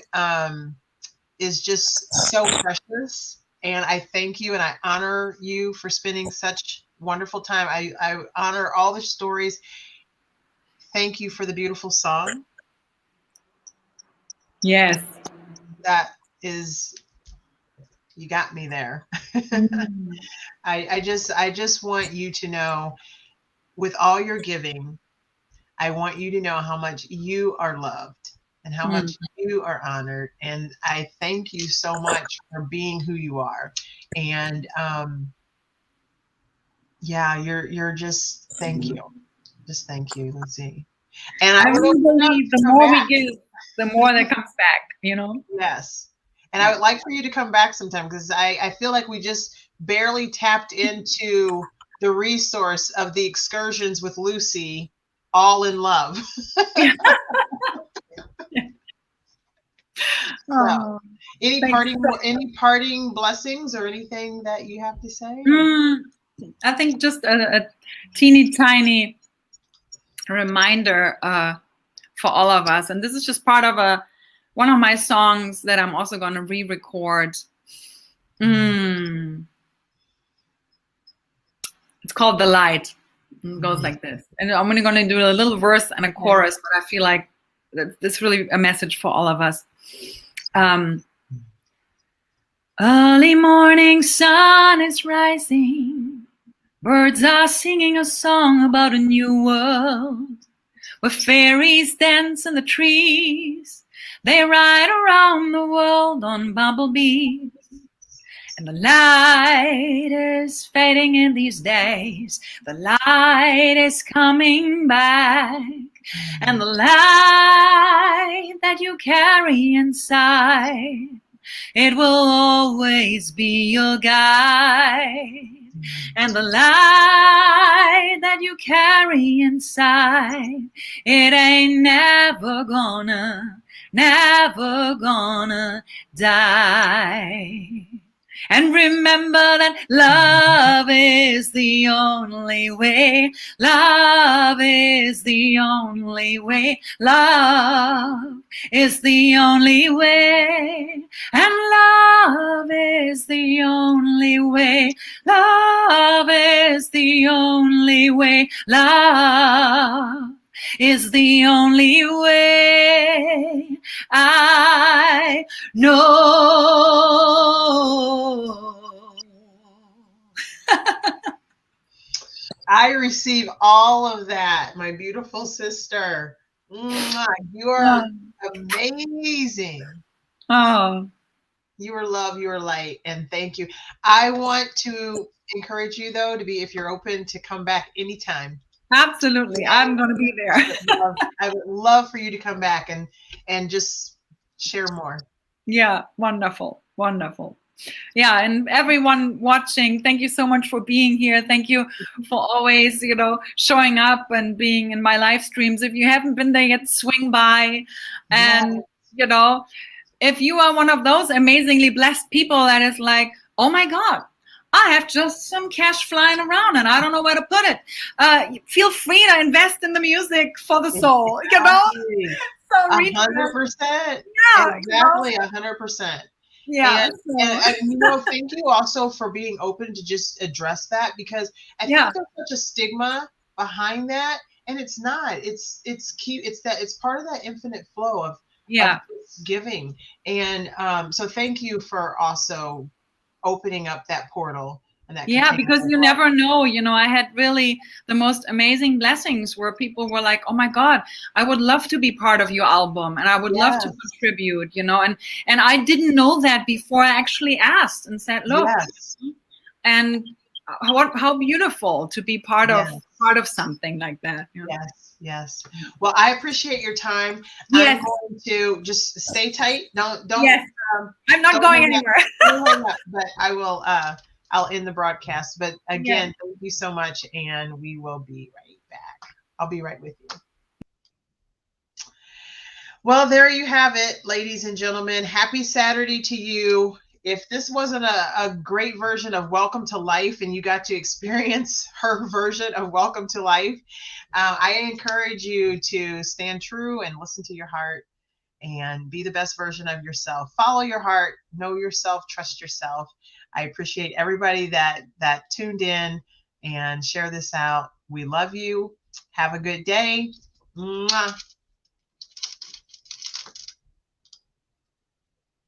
is just so precious. And I thank you and I honor you for spending such wonderful time. I honor all the stories. Thank you for the beautiful song. Yes. That is, you got me there. I just want you to know, with all your giving, I want you to know how much you are loved and how much you are honored. And I thank you so much for being who you are. And you're just, thank you. Just thank you, Lucie. And I really believe the more we give, the more that comes back, Yes. And I would like for you to come back sometime, because I feel like we just barely tapped into the resource of the excursions with Lucie, all in love. So, any parting blessings or anything that you have to say? I think just a teeny tiny reminder for all of us, and this is just part of one of my songs that I'm also going to re-record. It's called The Light. It goes like this. And I'm only going to do a little verse and a chorus, but I feel like that's really a message for all of us. Early morning sun is rising. Birds are singing a song about a new world, where fairies dance in the trees. They ride around the world on bumblebees. And the light is fading in these days. The light is coming back. And the light that you carry inside, it will always be your guide. And the light that you carry inside, it ain't never gonna die. And remember that love is the only way. Love is the only way. Love is the only way. And love is the only way. Love is the only way. Love is the only way I know. I receive all of that, my beautiful sister. You are amazing. Oh, you are love, you are light, and thank you. I want to encourage you, though, to be, if you're open, to come back anytime. Absolutely. I'm going to be there. I would love for you to come back and just share more. Yeah, wonderful. Wonderful. Yeah, and everyone watching, thank you so much for being here. Thank you for always, showing up and being in my live streams. If you haven't been there yet, swing by. And, if you are one of those amazingly blessed people that is like, oh my God, I have just some cash flying around and I don't know where to put it. Feel free to invest in the music for the soul, Exactly. So 100%. Yeah, exactly, 100%. Yeah. And thank you also for being open to just address that, because I think there's such a stigma behind that, and it's not. It's key. It's part of that infinite flow of giving, and so thank you for also opening up that portal. And that because you never know. I had really the most amazing blessings where people were like, oh my God, I would love to be part of your album and I would love to contribute, and I didn't know that before I actually asked and said, look, and how beautiful to be part of something like that. Yes. Well, I appreciate your time. I'm going to just stay tight. Don't. Yes. I'm not going anywhere. But I will. I'll end the broadcast. But again, thank you so much, and we will be right back. I'll be right with you. Well, there you have it, ladies and gentlemen. Happy Saturday to you. If this wasn't a great version of Welcome to Life and you got to experience her version of Welcome to Life, I encourage you to stand true and listen to your heart and be the best version of yourself. Follow your heart, know yourself, trust yourself. I appreciate everybody that tuned in and share this out. We love you. Have a good day. Mwah.